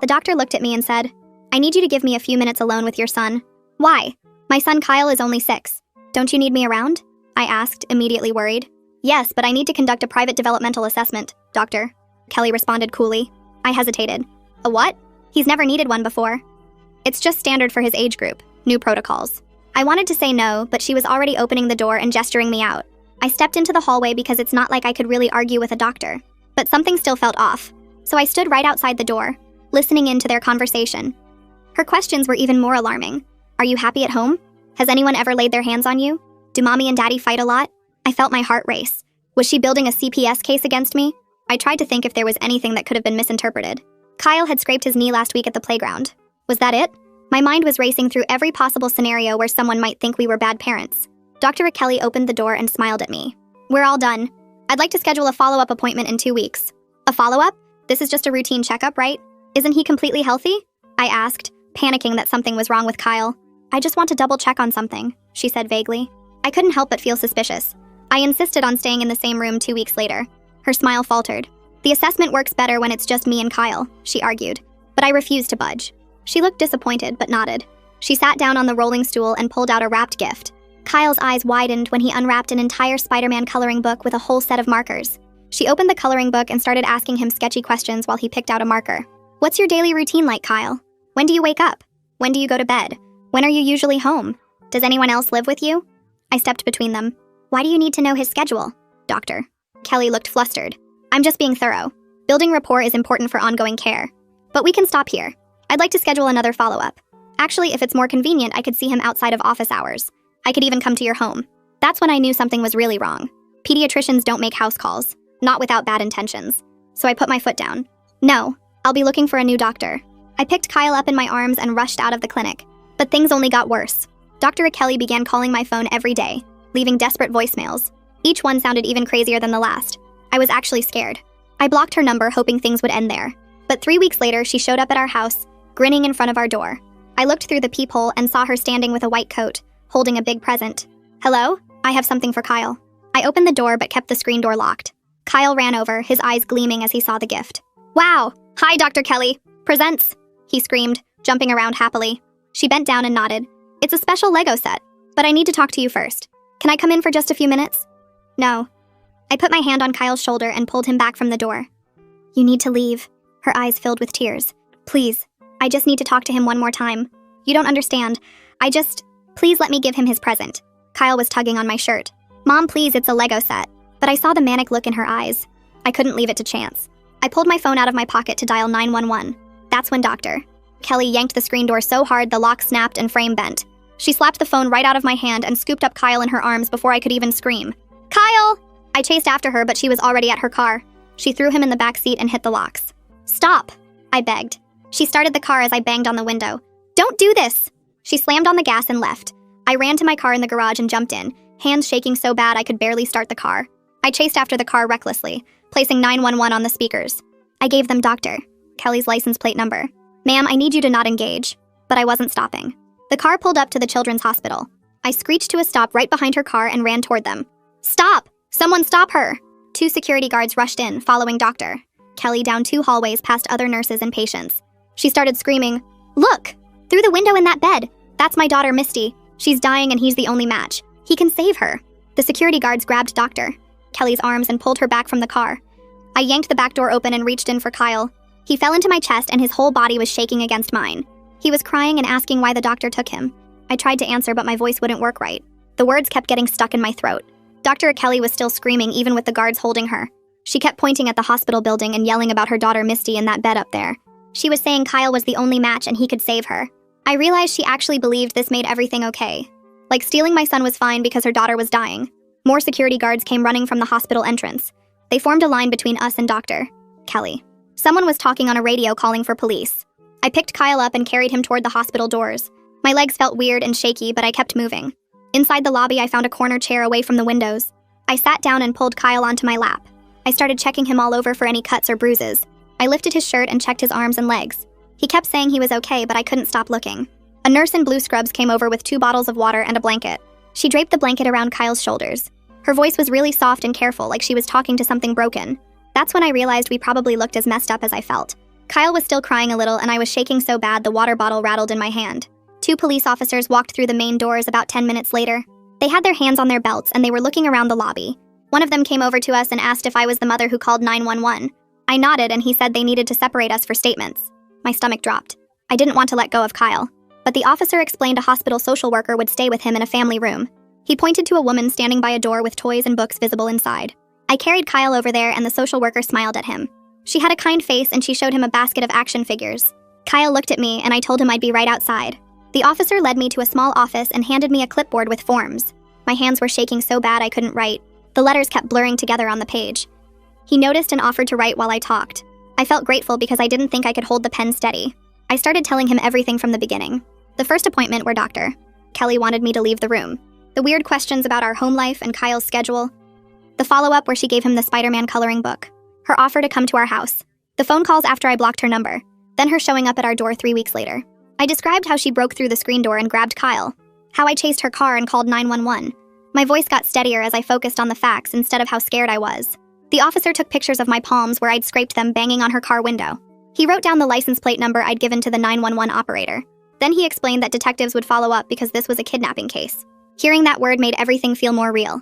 The doctor looked at me and said, "I need you to give me a few minutes alone with your son." "Why? My son Kyle is only 6. Don't you need me around?" I asked, immediately worried. "Yes, but I need to conduct a private developmental assessment, doctor," Kelly responded coolly. I hesitated. "A what?" "He's never needed one before. It's just standard for his age group. New protocols." I wanted to say no, but she was already opening the door and gesturing me out. I stepped into the hallway because it's not like I could really argue with a doctor. But something still felt off. So I stood right outside the door, listening in to their conversation. Her questions were even more alarming. "Are you happy at home? Has anyone ever laid their hands on you? Do mommy and daddy fight a lot?" I felt my heart race. Was she building a CPS case against me? I tried to think if there was anything that could have been misinterpreted. Kyle had scraped his knee last week at the playground. Was that it? My mind was racing through every possible scenario where someone might think we were bad parents. Dr. Kelly opened the door and smiled at me. "We're all done. I'd like to schedule a follow-up appointment in 2 weeks." "A follow-up? This is just a routine checkup, right? Isn't he completely healthy?" I asked, panicking that something was wrong with Kyle. "I just want to double-check on something," she said vaguely. I couldn't help but feel suspicious. I insisted on staying in the same room 2 weeks later. Her smile faltered. "The assessment works better when it's just me and Kyle," she argued. But I refused to budge. She looked disappointed, but nodded. She sat down on the rolling stool and pulled out a wrapped gift. Kyle's eyes widened when he unwrapped an entire Spider-Man coloring book with a whole set of markers. She opened the coloring book and started asking him sketchy questions while he picked out a marker. "What's your daily routine like, Kyle? When do you wake up? When do you go to bed? When are you usually home? Does anyone else live with you?" I stepped between them. "Why do you need to know his schedule, doctor?" Kelly looked flustered. "I'm just being thorough. Building rapport is important for ongoing care. But we can stop here. I'd like to schedule another follow-up. Actually, if it's more convenient, I could see him outside of office hours. I could even come to your home." That's when I knew something was really wrong. Pediatricians don't make house calls, not without bad intentions. So I put my foot down. "No, I'll be looking for a new doctor." I picked Kyle up in my arms and rushed out of the clinic. But things only got worse. Dr. Kelly began calling my phone every day, leaving desperate voicemails. Each one sounded even crazier than the last. I was actually scared. I blocked her number, hoping things would end there. But 3 weeks later, she showed up at our house, grinning in front of our door. I looked through the peephole and saw her standing with a white coat, holding a big present. "Hello? I have something for Kyle." I opened the door but kept the screen door locked. Kyle ran over, his eyes gleaming as he saw the gift. "Wow! Hi, Dr. Kelly! Presents!" he screamed, jumping around happily. She bent down and nodded. "It's a special Lego set, but I need to talk to you first. Can I come in for just a few minutes?" "No." I put my hand on Kyle's shoulder and pulled him back from the door. "You need to leave." Her eyes filled with tears. "Please, I just need to talk to him one more time. You don't understand. Please let me give him his present." Kyle was tugging on my shirt. "Mom, please, it's a Lego set." But I saw the manic look in her eyes. I couldn't leave it to chance. I pulled my phone out of my pocket to dial 911. That's when Dr. Kelly yanked the screen door so hard the lock snapped and frame bent. She slapped the phone right out of my hand and scooped up Kyle in her arms before I could even scream. "Kyle!" I chased after her, but she was already at her car. She threw him in the back seat and hit the locks. "Stop!" I begged. She started the car as I banged on the window. "Don't do this!" She slammed on the gas and left. I ran to my car in the garage and jumped in, hands shaking so bad I could barely start the car. I chased after the car recklessly, placing 911 on the speakers. I gave them Dr. Kelly's license plate number. "Ma'am, I need you to not engage." But I wasn't stopping. The car pulled up to the children's hospital. I screeched to a stop right behind her car and ran toward them. "Stop! Someone stop her!" 2 security guards rushed in, following Dr. Kelly down 2 hallways past other nurses and patients. She started screaming, "Look! Through the window in that bed! That's my daughter, Misty. She's dying and he's the only match. He can save her." The security guards grabbed Dr. Kelly's arms and pulled her back from the car. I yanked the back door open and reached in for Kyle. He fell into my chest and his whole body was shaking against mine. He was crying and asking why the doctor took him. I tried to answer, but my voice wouldn't work right. The words kept getting stuck in my throat. Dr. Kelly was still screaming even with the guards holding her. She kept pointing at the hospital building and yelling about her daughter Misty in that bed up there. She was saying Kyle was the only match and he could save her. I realized she actually believed this made everything okay. Like stealing my son was fine because her daughter was dying. More security guards came running from the hospital entrance. They formed a line between us and Dr. Kelly. Someone was talking on a radio calling for police. I picked Kyle up and carried him toward the hospital doors. My legs felt weird and shaky, but I kept moving. Inside the lobby, I found a corner chair away from the windows. I sat down and pulled Kyle onto my lap. I started checking him all over for any cuts or bruises. I lifted his shirt and checked his arms and legs. He kept saying he was okay, but I couldn't stop looking. A nurse in blue scrubs came over with 2 bottles of water and a blanket. She draped the blanket around Kyle's shoulders. Her voice was really soft and careful, like she was talking to something broken. That's when I realized we probably looked as messed up as I felt. Kyle was still crying a little, and I was shaking so bad the water bottle rattled in my hand. 2 police officers walked through the main doors about 10 minutes later. They had their hands on their belts and they were looking around the lobby. One of them came over to us and asked if I was the mother who called 911. I nodded and he said they needed to separate us for statements. My stomach dropped. I didn't want to let go of Kyle, but the officer explained a hospital social worker would stay with him in a family room. He pointed to a woman standing by a door with toys and books visible inside. I carried Kyle over there and the social worker smiled at him. She had a kind face and she showed him a basket of action figures. Kyle looked at me and I told him I'd be right outside. The officer led me to a small office and handed me a clipboard with forms. My hands were shaking so bad I couldn't write. The letters kept blurring together on the page. He noticed and offered to write while I talked. I felt grateful because I didn't think I could hold the pen steady. I started telling him everything from the beginning. The first appointment where Dr. Kelly wanted me to leave the room. The weird questions about our home life and Kyle's schedule. The follow-up where she gave him the Spider-Man coloring book. Her offer to come to our house. The phone calls after I blocked her number. Then her showing up at our door 3 weeks later. I described how she broke through the screen door and grabbed Kyle. How I chased her car and called 911. My voice got steadier as I focused on the facts instead of how scared I was. The officer took pictures of my palms where I'd scraped them banging on her car window. He wrote down the license plate number I'd given to the 911 operator. Then he explained that detectives would follow up because this was a kidnapping case. Hearing that word made everything feel more real.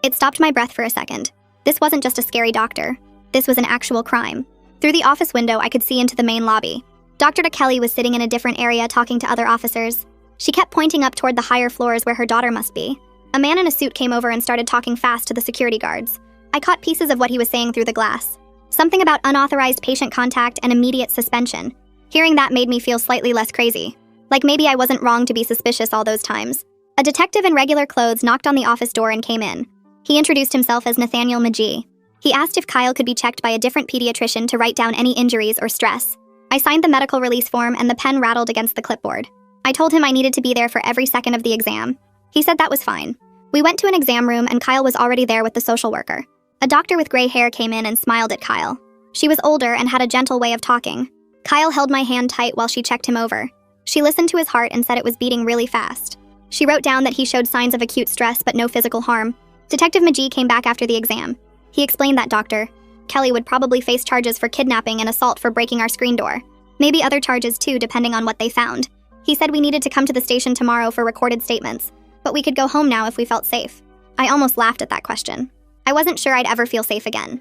It stopped my breath for a second. This wasn't just a scary doctor. This was an actual crime. Through the office window, I could see into the main lobby. Dr. Kelly was sitting in a different area talking to other officers. She kept pointing up toward the higher floors where her daughter must be. A man in a suit came over and started talking fast to the security guards. I caught pieces of what he was saying through the glass. Something about unauthorized patient contact and immediate suspension. Hearing that made me feel slightly less crazy. Like maybe I wasn't wrong to be suspicious all those times. A detective in regular clothes knocked on the office door and came in. He introduced himself as Nathaniel Magee. He asked if Kyle could be checked by a different pediatrician to write down any injuries or stress. I signed the medical release form and the pen rattled against the clipboard. I told him I needed to be there for every second of the exam. He said that was fine. We went to an exam room and Kyle was already there with the social worker. A doctor with gray hair came in and smiled at Kyle. She was older and had a gentle way of talking. Kyle held my hand tight while she checked him over. She listened to his heart and said it was beating really fast. She wrote down that he showed signs of acute stress but no physical harm. Detective Magee came back after the exam. He explained that Dr. Kelly would probably face charges for kidnapping and assault for breaking our screen door. Maybe other charges too, depending on what they found. He said we needed to come to the station tomorrow for recorded statements, but we could go home now if we felt safe. I almost laughed at that question. I wasn't sure I'd ever feel safe again.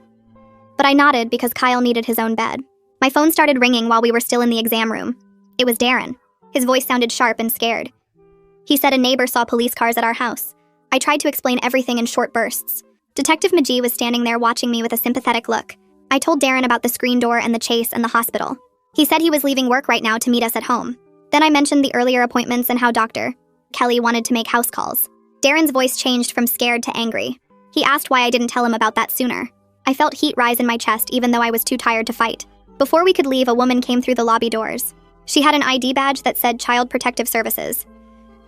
But I nodded because Kyle needed his own bed. My phone started ringing while we were still in the exam room. It was Darren. His voice sounded sharp and scared. He said a neighbor saw police cars at our house. I tried to explain everything in short bursts. Detective Magee was standing there watching me with a sympathetic look. I told Darren about the screen door and the chase and the hospital. He said he was leaving work right now to meet us at home. Then I mentioned the earlier appointments and how Dr. Kelly wanted to make house calls. Darren's voice changed from scared to angry. He asked why I didn't tell him about that sooner. I felt heat rise in my chest even though I was too tired to fight. Before we could leave, a woman came through the lobby doors. She had an ID badge that said Child Protective Services.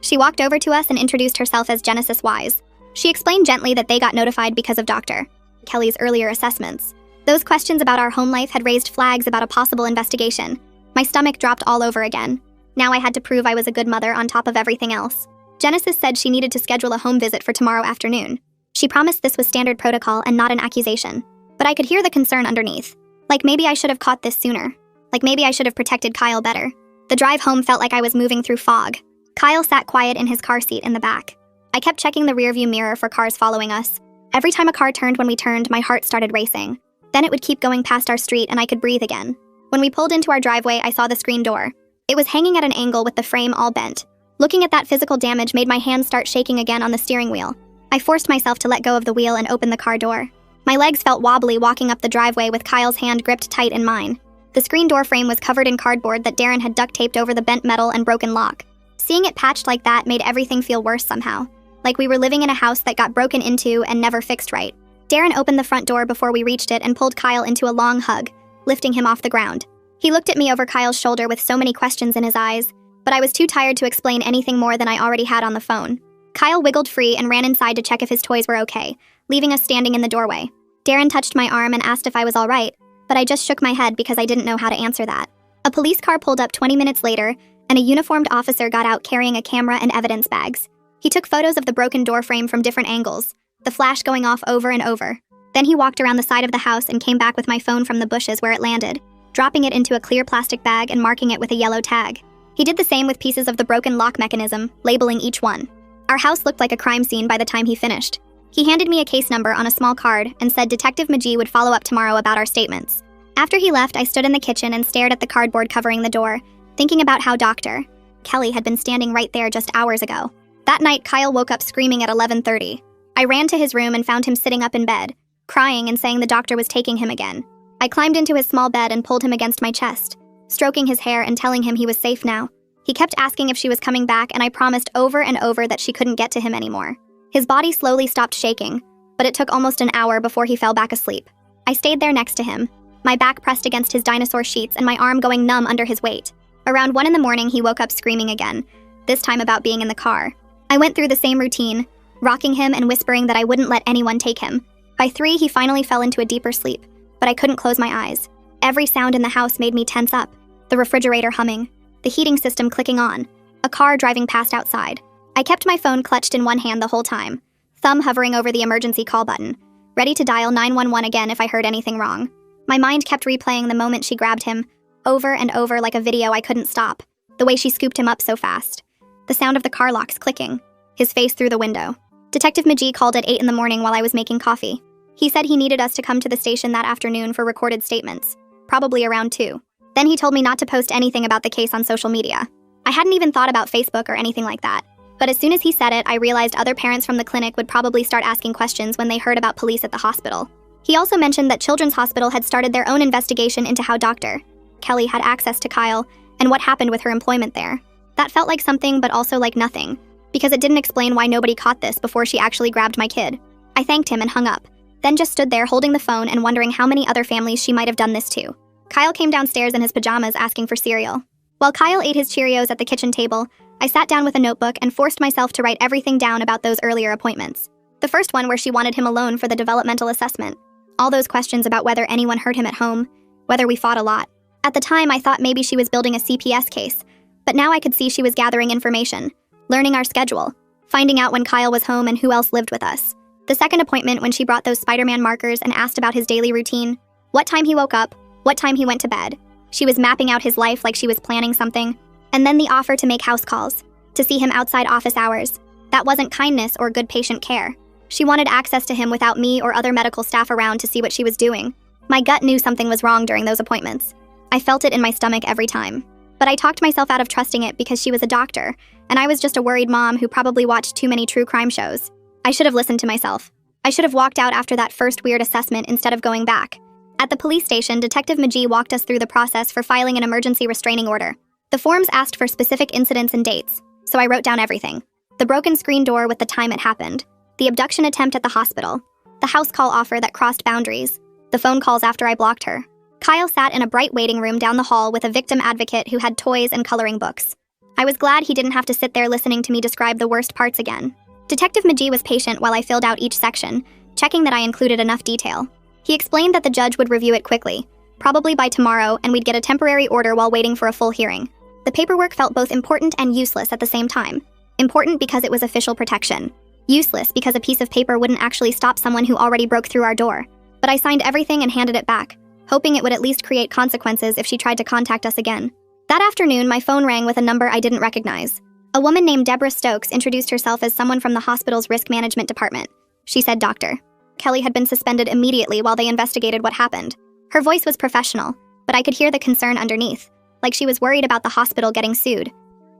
She walked over to us and introduced herself as Genesis Wise. She explained gently that they got notified because of Dr. Kelly's earlier assessments. Those questions about our home life had raised flags about a possible investigation. My stomach dropped all over again. Now I had to prove I was a good mother on top of everything else. Genesis said she needed to schedule a home visit for tomorrow afternoon. She promised this was standard protocol and not an accusation. But I could hear the concern underneath. Like maybe I should have caught this sooner. Like maybe I should have protected Kyle better. The drive home felt like I was moving through fog. Kyle sat quiet in his car seat in the back. I kept checking the rearview mirror for cars following us. Every time a car turned when we turned, my heart started racing. Then it would keep going past our street and I could breathe again. When we pulled into our driveway, I saw the screen door. It was hanging at an angle with the frame all bent. Looking at that physical damage made my hands start shaking again on the steering wheel. I forced myself to let go of the wheel and open the car door. My legs felt wobbly walking up the driveway with Kyle's hand gripped tight in mine. The screen door frame was covered in cardboard that Darren had duct taped over the bent metal and broken lock. Seeing it patched like that made everything feel worse somehow. Like we were living in a house that got broken into and never fixed right. Darren opened the front door before we reached it and pulled Kyle into a long hug, lifting him off the ground. He looked at me over Kyle's shoulder with so many questions in his eyes, but I was too tired to explain anything more than I already had on the phone. Kyle wiggled free and ran inside to check if his toys were okay, leaving us standing in the doorway. Darren touched my arm and asked if I was all right, but I just shook my head because I didn't know how to answer that. A police car pulled up 20 minutes later, and a uniformed officer got out carrying a camera and evidence bags. He took photos of the broken door frame from different angles, the flash going off over and over. Then he walked around the side of the house and came back with my phone from the bushes where it landed. dropping it into a clear plastic bag and marking it with a yellow tag. He did the same with pieces of the broken lock mechanism, labeling each one. Our house looked like a crime scene by the time he finished. He handed me a case number on a small card and said Detective McGee would follow up tomorrow about our statements. After he left, I stood in the kitchen and stared at the cardboard covering the door, thinking about how Dr. Kelly had been standing right there just hours ago. That night, Kyle woke up screaming at 11:30. I ran to his room and found him sitting up in bed, crying and saying the doctor was taking him again. I climbed into his small bed and pulled him against my chest, stroking his hair and telling him he was safe now. He kept asking if she was coming back, and I promised over and over that she couldn't get to him anymore. His body slowly stopped shaking, but it took almost an hour before he fell back asleep. I stayed there next to him, my back pressed against his dinosaur sheets and my arm going numb under his weight. Around 1 a.m, he woke up screaming again, this time about being in the car. I went through the same routine, rocking him and whispering that I wouldn't let anyone take him. By 3, he finally fell into a deeper sleep, but I couldn't close my eyes. Every sound in the house made me tense up, the refrigerator humming, the heating system clicking on, a car driving past outside. I kept my phone clutched in one hand the whole time, thumb hovering over the emergency call button, ready to dial 911 again if I heard anything wrong. My mind kept replaying the moment she grabbed him, over and over like a video I couldn't stop, the way she scooped him up so fast. The sound of the car locks clicking, his face through the window. Detective McGee called at 8 in the morning while I was making coffee. He said he needed us to come to the station that afternoon for recorded statements, probably around 2. Then he told me not to post anything about the case on social media. I hadn't even thought about Facebook or anything like that. But as soon as he said it, I realized other parents from the clinic would probably start asking questions when they heard about police at the hospital. He also mentioned that Children's Hospital had started their own investigation into how Dr. Kelly had access to Kyle and what happened with her employment there. That felt like something, but also like nothing, because it didn't explain why nobody caught this before she actually grabbed my kid. I thanked him and hung up, then just stood there holding the phone and wondering how many other families she might have done this to. Kyle came downstairs in his pajamas asking for cereal. While Kyle ate his Cheerios at the kitchen table, I sat down with a notebook and forced myself to write everything down about those earlier appointments. The first one where she wanted him alone for the developmental assessment. All those questions about whether anyone hurt him at home, whether we fought a lot. At the time, I thought maybe she was building a CPS case, but now I could see she was gathering information, learning our schedule, finding out when Kyle was home and who else lived with us. The second appointment when she brought those Spider-Man markers and asked about his daily routine, what time he woke up, what time he went to bed. She was mapping out his life like she was planning something. And then the offer to make house calls, to see him outside office hours. That wasn't kindness or good patient care. She wanted access to him without me or other medical staff around to see what she was doing. My gut knew something was wrong during those appointments. I felt it in my stomach every time. But I talked myself out of trusting it because she was a doctor, and I was just a worried mom who probably watched too many true crime shows. I should have listened to myself. I should have walked out after that first weird assessment instead of going back. At the police station, Detective McGee walked us through the process for filing an emergency restraining order. The forms asked for specific incidents and dates, so I wrote down everything. The broken screen door with the time it happened, the abduction attempt at the hospital, the house call offer that crossed boundaries, the phone calls after I blocked her. Kyle sat in a bright waiting room down the hall with a victim advocate who had toys and coloring books. I was glad he didn't have to sit there listening to me describe the worst parts again. Detective McGee was patient while I filled out each section, checking that I included enough detail. He explained that the judge would review it quickly, probably by tomorrow, and we'd get a temporary order while waiting for a full hearing. The paperwork felt both important and useless at the same time. Important because it was official protection. Useless because a piece of paper wouldn't actually stop someone who already broke through our door. But I signed everything and handed it back, hoping it would at least create consequences if she tried to contact us again. That afternoon, my phone rang with a number I didn't recognize. A woman named Deborah Stokes introduced herself as someone from the hospital's risk management department. She said Dr. Kelly had been suspended immediately while they investigated what happened. Her voice was professional, but I could hear the concern underneath, like she was worried about the hospital getting sued.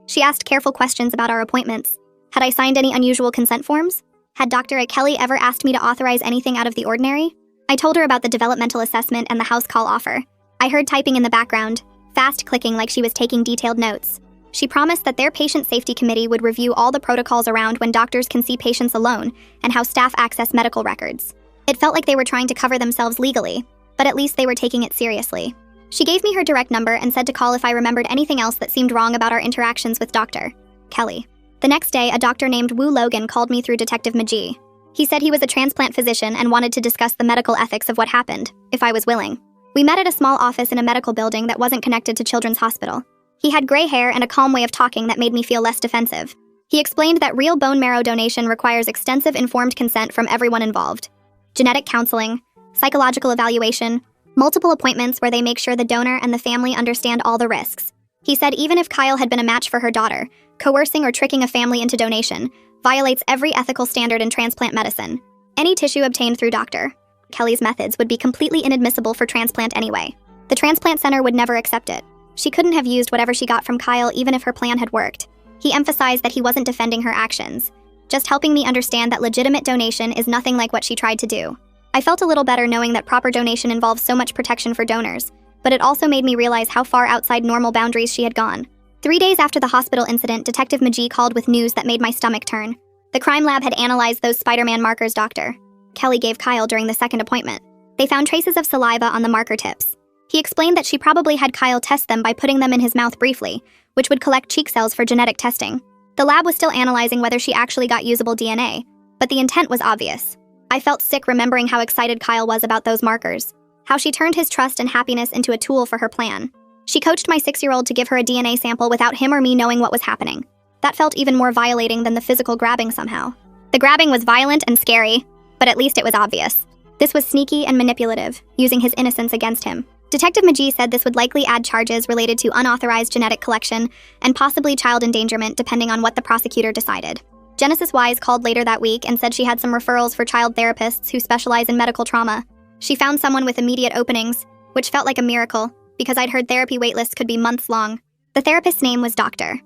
She asked careful questions about our appointments. Had I signed any unusual consent forms? Had Dr. Kelly ever asked me to authorize anything out of the ordinary? I told her about the developmental assessment and the house call offer. I heard typing in the background, fast clicking like she was taking detailed notes. She promised that their patient safety committee would review all the protocols around when doctors can see patients alone and how staff access medical records. It felt like they were trying to cover themselves legally, but at least they were taking it seriously. She gave me her direct number and said to call if I remembered anything else that seemed wrong about our interactions with Dr. Kelly. The next day, a doctor named Wu Logan called me through Detective McGee. He said he was a transplant physician and wanted to discuss the medical ethics of what happened, if I was willing. We met at a small office in a medical building that wasn't connected to Children's Hospital. He had gray hair and a calm way of talking that made me feel less defensive. He explained that real bone marrow donation requires extensive informed consent from everyone involved. Genetic counseling, psychological evaluation, Multiple appointments where they make sure the donor and the family understand all the risks. He said even if Kyle had been a match for her daughter, coercing or tricking a family into donation violates every ethical standard in transplant medicine. Any tissue obtained through Dr. Kelly's methods would be completely inadmissible for transplant anyway. The transplant center would never accept it. She couldn't have used whatever she got from Kyle even if her plan had worked. He emphasized that he wasn't defending her actions, just helping me understand that legitimate donation is nothing like what she tried to do. I felt a little better knowing that proper donation involves so much protection for donors, but it also made me realize how far outside normal boundaries she had gone. 3 days after the hospital incident, Detective Magee called with news that made my stomach turn. The crime lab had analyzed those Spider-Man markers Dr. Kelly gave Kyle during the second appointment. They found traces of saliva on the marker tips. He explained that she probably had Kyle test them by putting them in his mouth briefly, which would collect cheek cells for genetic testing. The lab was still analyzing whether she actually got usable DNA, but the intent was obvious. I felt sick remembering how excited Kyle was about those markers, how she turned his trust and happiness into a tool for her plan. She coached my 6-year-old to give her a DNA sample without him or me knowing what was happening. That felt even more violating than the physical grabbing somehow. The grabbing was violent and scary, but at least it was obvious. This was sneaky and manipulative, using his innocence against him. Detective Magee said this would likely add charges related to unauthorized genetic collection and possibly child endangerment depending on what the prosecutor decided. Genesis Wise called later that week and said she had some referrals for child therapists who specialize in medical trauma. She found someone with immediate openings, which felt like a miracle, because I'd heard therapy waitlists could be months long. The therapist's name was Dr.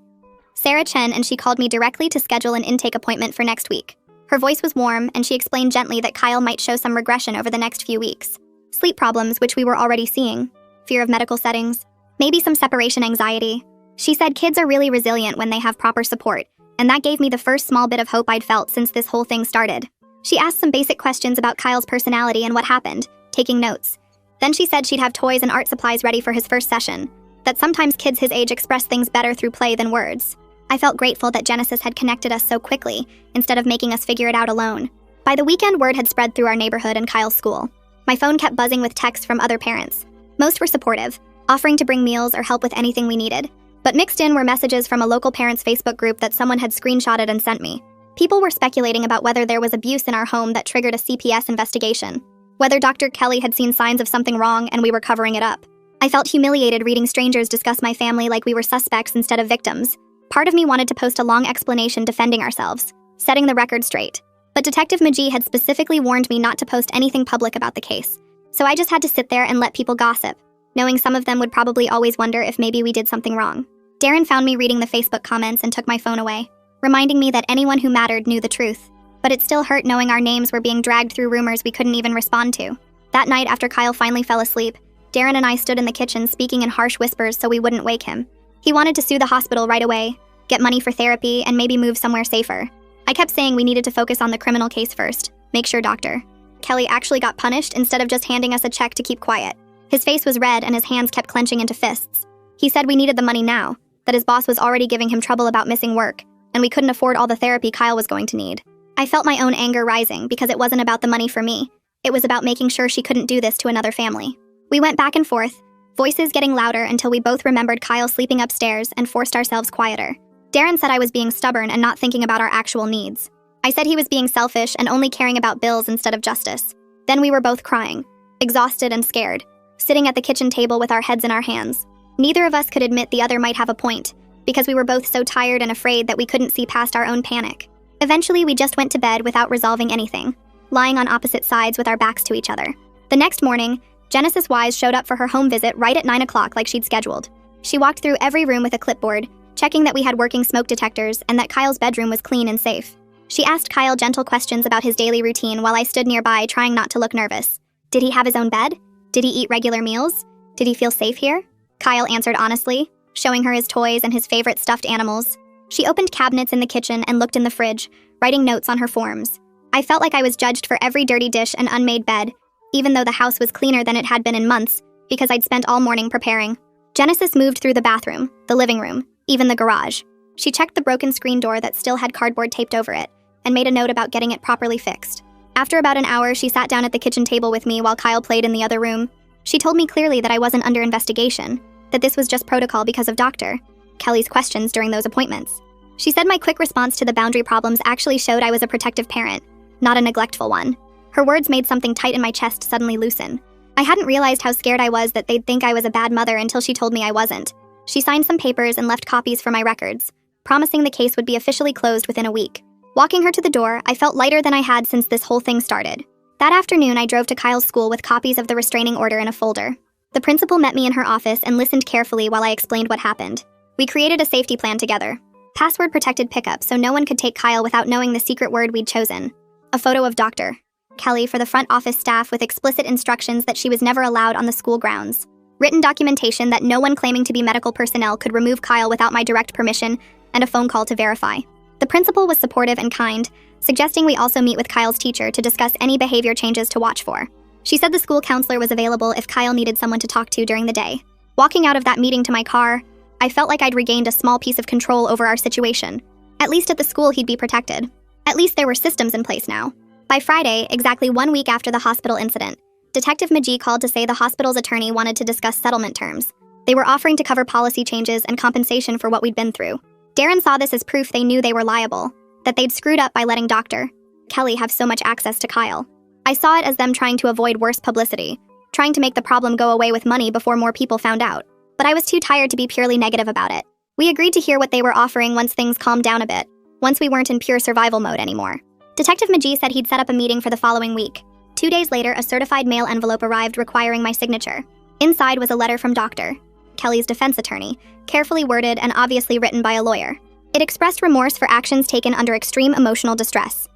Sarah Chen, and she called me directly to schedule an intake appointment for next week. Her voice was warm, and she explained gently that Kyle might show some regression over the next few weeks. Sleep problems, which we were already seeing, fear of medical settings, maybe some separation anxiety. She said kids are really resilient when they have proper support, and that gave me the first small bit of hope I'd felt since this whole thing started. She asked some basic questions about Kyle's personality and what happened, taking notes. Then she said she'd have toys and art supplies ready for his first session, that sometimes kids his age express things better through play than words. I felt grateful that Genesis had connected us so quickly, instead of making us figure it out alone. By the weekend, word had spread through our neighborhood and Kyle's school. My phone kept buzzing with texts from other parents. Most were supportive, offering to bring meals or help with anything we needed. But mixed in were messages from a local parents' Facebook group that someone had screenshotted and sent me. People were speculating about whether there was abuse in our home that triggered a CPS investigation, whether Dr. Kelly had seen signs of something wrong and we were covering it up. I felt humiliated reading strangers discuss my family like we were suspects instead of victims. Part of me wanted to post a long explanation defending ourselves, setting the record straight. But Detective Magee had specifically warned me not to post anything public about the case, so I just had to sit there and let people gossip, knowing some of them would probably always wonder if maybe we did something wrong. Darren found me reading the Facebook comments and took my phone away, reminding me that anyone who mattered knew the truth. But it still hurt knowing our names were being dragged through rumors we couldn't even respond to. That night, after Kyle finally fell asleep, Darren and I stood in the kitchen speaking in harsh whispers so we wouldn't wake him. He wanted to sue the hospital right away, get money for therapy, and maybe move somewhere safer. I kept saying we needed to focus on the criminal case first, make sure Dr. Kelly actually got punished instead of just handing us a check to keep quiet. His face was red and his hands kept clenching into fists. He said we needed the money now, that his boss was already giving him trouble about missing work, and we couldn't afford all the therapy Kyle was going to need. I felt my own anger rising because it wasn't about the money for me. It was about making sure she couldn't do this to another family. We went back and forth, voices getting louder until we both remembered Kyle sleeping upstairs and forced ourselves quieter. Darren said I was being stubborn and not thinking about our actual needs. I said he was being selfish and only caring about bills instead of justice. Then we were both crying, exhausted and scared, sitting at the kitchen table with our heads in our hands. Neither of us could admit the other might have a point, because we were both so tired and afraid that we couldn't see past our own panic. Eventually, we just went to bed without resolving anything, lying on opposite sides with our backs to each other. The next morning, Genesis Wise showed up for her home visit right at 9 o'clock like she'd scheduled. She walked through every room with a clipboard, checking that we had working smoke detectors and that Kyle's bedroom was clean and safe. She asked Kyle gentle questions about his daily routine while I stood nearby trying not to look nervous. Did he have his own bed? Did he eat regular meals? Did he feel safe here? Kyle answered honestly, showing her his toys and his favorite stuffed animals. She opened cabinets in the kitchen and looked in the fridge, writing notes on her forms. I felt like I was judged for every dirty dish and unmade bed, even though the house was cleaner than it had been in months, because I'd spent all morning preparing. Genesis moved through the bathroom, the living room, even the garage. She checked the broken screen door that still had cardboard taped over it, and made a note about getting it properly fixed. After about an hour, she sat down at the kitchen table with me while Kyle played in the other room. She told me clearly that I wasn't under investigation, that this was just protocol because of Dr. Kelly's questions during those appointments. She said my quick response to the boundary problems actually showed I was a protective parent, not a neglectful one. Her words made something tight in my chest suddenly loosen. I hadn't realized how scared I was that they'd think I was a bad mother until she told me I wasn't. She signed some papers and left copies for my records, promising the case would be officially closed within a week. Walking her to the door, I felt lighter than I had since this whole thing started. That afternoon, I drove to Kyle's school with copies of the restraining order in a folder. The principal met me in her office and listened carefully while I explained what happened. We created a safety plan together. Password-protected pickup so no one could take Kyle without knowing the secret word we'd chosen. A photo of Dr. Kelly for the front office staff with explicit instructions that she was never allowed on the school grounds. Written documentation that no one claiming to be medical personnel could remove Kyle without my direct permission, and a phone call to verify. The principal was supportive and kind, suggesting we also meet with Kyle's teacher to discuss any behavior changes to watch for. She said the school counselor was available if Kyle needed someone to talk to during the day. Walking out of that meeting to my car, I felt like I'd regained a small piece of control over our situation. At least at the school he'd be protected. At least there were systems in place now. By Friday, exactly 1 week after the hospital incident, Detective McGee called to say the hospital's attorney wanted to discuss settlement terms. They were offering to cover policy changes and compensation for what we'd been through. Darren saw this as proof they knew they were liable, that they'd screwed up by letting Dr. Kelly have so much access to Kyle. I saw it as them trying to avoid worse publicity, trying to make the problem go away with money before more people found out. But I was too tired to be purely negative about it. We agreed to hear what they were offering once things calmed down a bit, once we weren't in pure survival mode anymore. Detective McGee said he'd set up a meeting for the following week. 2 days later, a certified mail envelope arrived requiring my signature. Inside was a letter from Dr. Kelly's defense attorney, carefully worded and obviously written by a lawyer. It expressed remorse for actions taken under extreme emotional distress.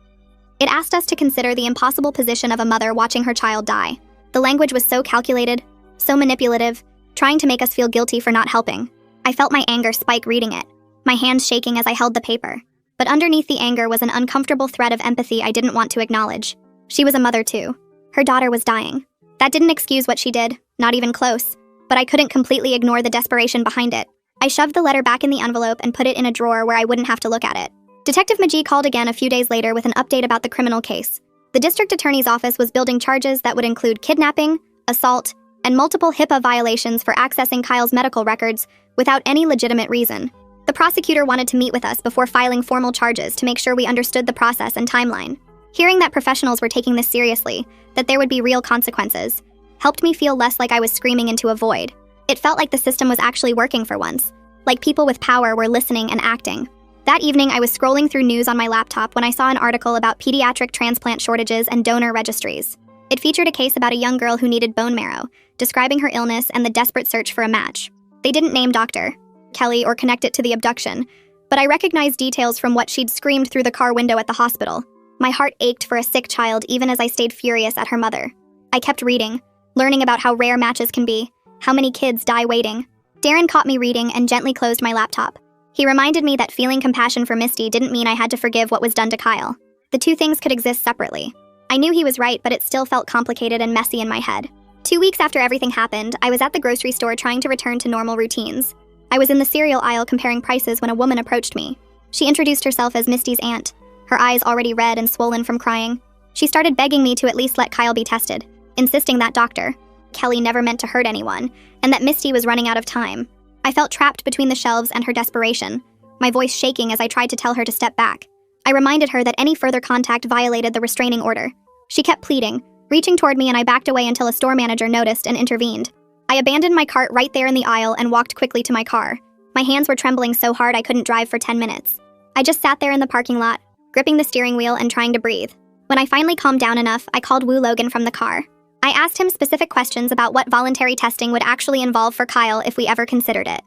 It asked us to consider the impossible position of a mother watching her child die. The language was so calculated, so manipulative, trying to make us feel guilty for not helping. I felt my anger spike reading it, my hands shaking as I held the paper. But underneath the anger was an uncomfortable thread of empathy I didn't want to acknowledge. She was a mother too. Her daughter was dying. That didn't excuse what she did, not even close, but I couldn't completely ignore the desperation behind it. I shoved the letter back in the envelope and put it in a drawer where I wouldn't have to look at it. Detective McGee called again a few days later with an update about the criminal case. The district attorney's office was building charges that would include kidnapping, assault, and multiple HIPAA violations for accessing Kyle's medical records without any legitimate reason. The prosecutor wanted to meet with us before filing formal charges to make sure we understood the process and timeline. Hearing that professionals were taking this seriously, that there would be real consequences, helped me feel less like I was screaming into a void. It felt like the system was actually working for once, like people with power were listening and acting. That evening, I was scrolling through news on my laptop when I saw an article about pediatric transplant shortages and donor registries. It featured a case about a young girl who needed bone marrow, describing her illness and the desperate search for a match. They didn't name Dr. Kelly or connect it to the abduction, but I recognized details from what she'd screamed through the car window at the hospital. My heart ached for a sick child even as I stayed furious at her mother. I kept reading, learning about how rare matches can be, how many kids die waiting. Darren caught me reading and gently closed my laptop. He reminded me that feeling compassion for Misty didn't mean I had to forgive what was done to Kyle. The two things could exist separately. I knew he was right, but it still felt complicated and messy in my head. 2 weeks after everything happened, I was at the grocery store trying to return to normal routines. I was in the cereal aisle comparing prices when a woman approached me. She introduced herself as Misty's aunt, her eyes already red and swollen from crying. She started begging me to at least let Kyle be tested, insisting that Dr. Kelly never meant to hurt anyone, and that Misty was running out of time. I felt trapped between the shelves and her desperation, my voice shaking as I tried to tell her to step back. I reminded her that any further contact violated the restraining order. She kept pleading, reaching toward me, and I backed away until a store manager noticed and intervened. I abandoned my cart right there in the aisle and walked quickly to my car. My hands were trembling so hard I couldn't drive for 10 minutes. I just sat there in the parking lot, gripping the steering wheel and trying to breathe. When I finally calmed down enough, I called Wu Logan from the car. I asked him specific questions about what voluntary testing would actually involve for Kyle if we ever considered it.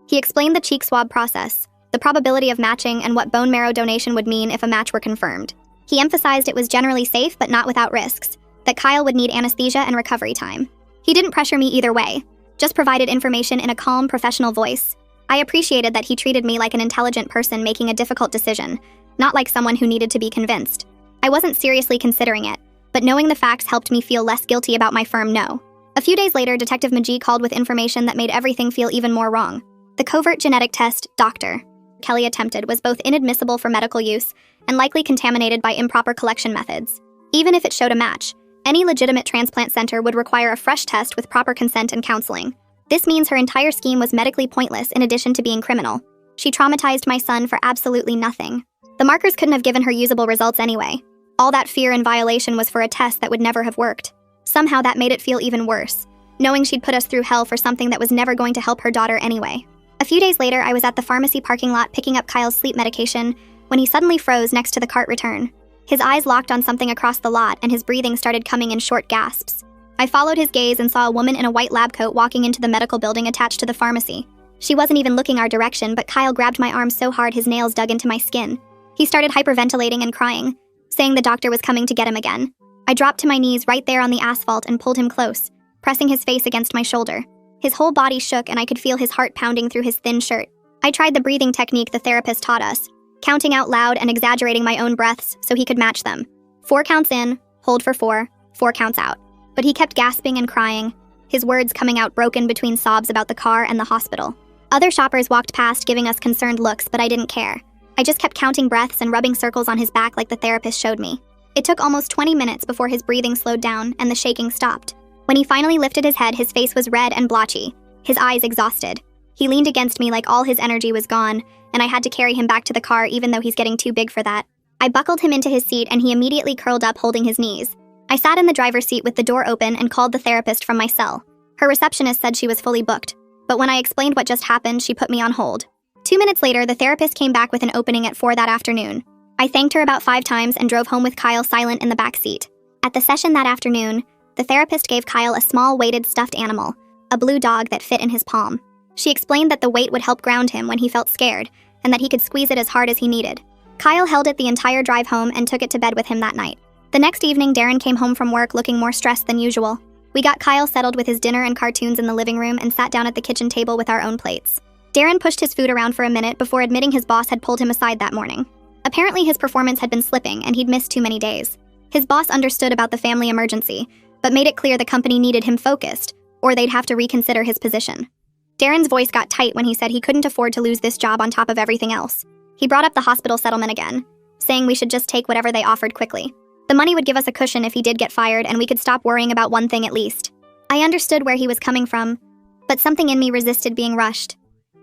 He explained the cheek swab process, the probability of matching, and what bone marrow donation would mean if a match were confirmed. He emphasized it was generally safe but not without risks, that Kyle would need anesthesia and recovery time. He didn't pressure me either way, just provided information in a calm, professional voice. I appreciated that he treated me like an intelligent person making a difficult decision, not like someone who needed to be convinced. I wasn't seriously considering it, but knowing the facts helped me feel less guilty about my firm no. A few days later, Detective McGee called with information that made everything feel even more wrong. The covert genetic test Dr. Kelly attempted was both inadmissible for medical use and likely contaminated by improper collection methods. Even if it showed a match, any legitimate transplant center would require a fresh test with proper consent and counseling. This means her entire scheme was medically pointless in addition to being criminal. She traumatized my son for absolutely nothing. The markers couldn't have given her usable results anyway. All that fear and violation was for a test that would never have worked. Somehow that made it feel even worse, knowing she'd put us through hell for something that was never going to help her daughter anyway. A few days later, I was at the pharmacy parking lot picking up Kyle's sleep medication when he suddenly froze next to the cart return. His eyes locked on something across the lot and his breathing started coming in short gasps. I followed his gaze and saw a woman in a white lab coat walking into the medical building attached to the pharmacy. She wasn't even looking our direction, but Kyle grabbed my arm so hard his nails dug into my skin. He started hyperventilating and crying, saying the doctor was coming to get him again. I dropped to my knees right there on the asphalt and pulled him close, pressing his face against my shoulder. His whole body shook and I could feel his heart pounding through his thin shirt. I tried the breathing technique the therapist taught us, counting out loud and exaggerating my own breaths so he could match them. 4 counts in, hold for 4, 4 counts out. But he kept gasping and crying, his words coming out broken between sobs about the car and the hospital. Other shoppers walked past giving us concerned looks, but I didn't care. I just kept counting breaths and rubbing circles on his back like the therapist showed me. It took almost 20 minutes before his breathing slowed down and the shaking stopped. When he finally lifted his head, his face was red and blotchy, his eyes exhausted. He leaned against me like all his energy was gone, and I had to carry him back to the car even though he's getting too big for that. I buckled him into his seat and he immediately curled up holding his knees. I sat in the driver's seat with the door open and called the therapist from my cell. Her receptionist said she was fully booked, but when I explained what just happened, she put me on hold. 2 minutes later, the therapist came back with an opening at 4 that afternoon. I thanked her about 5 times and drove home with Kyle silent in the back seat. At the session that afternoon, the therapist gave Kyle a small weighted stuffed animal, a blue dog that fit in his palm. She explained that the weight would help ground him when he felt scared, and that he could squeeze it as hard as he needed. Kyle held it the entire drive home and took it to bed with him that night. The next evening, Darren came home from work looking more stressed than usual. We got Kyle settled with his dinner and cartoons in the living room and sat down at the kitchen table with our own plates. Darren pushed his food around for a minute before admitting his boss had pulled him aside that morning. Apparently his performance had been slipping and he'd missed too many days. His boss understood about the family emergency, but made it clear the company needed him focused, or they'd have to reconsider his position. Darren's voice got tight when he said he couldn't afford to lose this job on top of everything else. He brought up the hospital settlement again, saying we should just take whatever they offered quickly. The money would give us a cushion if he did get fired and we could stop worrying about one thing at least. I understood where he was coming from, but something in me resisted being rushed.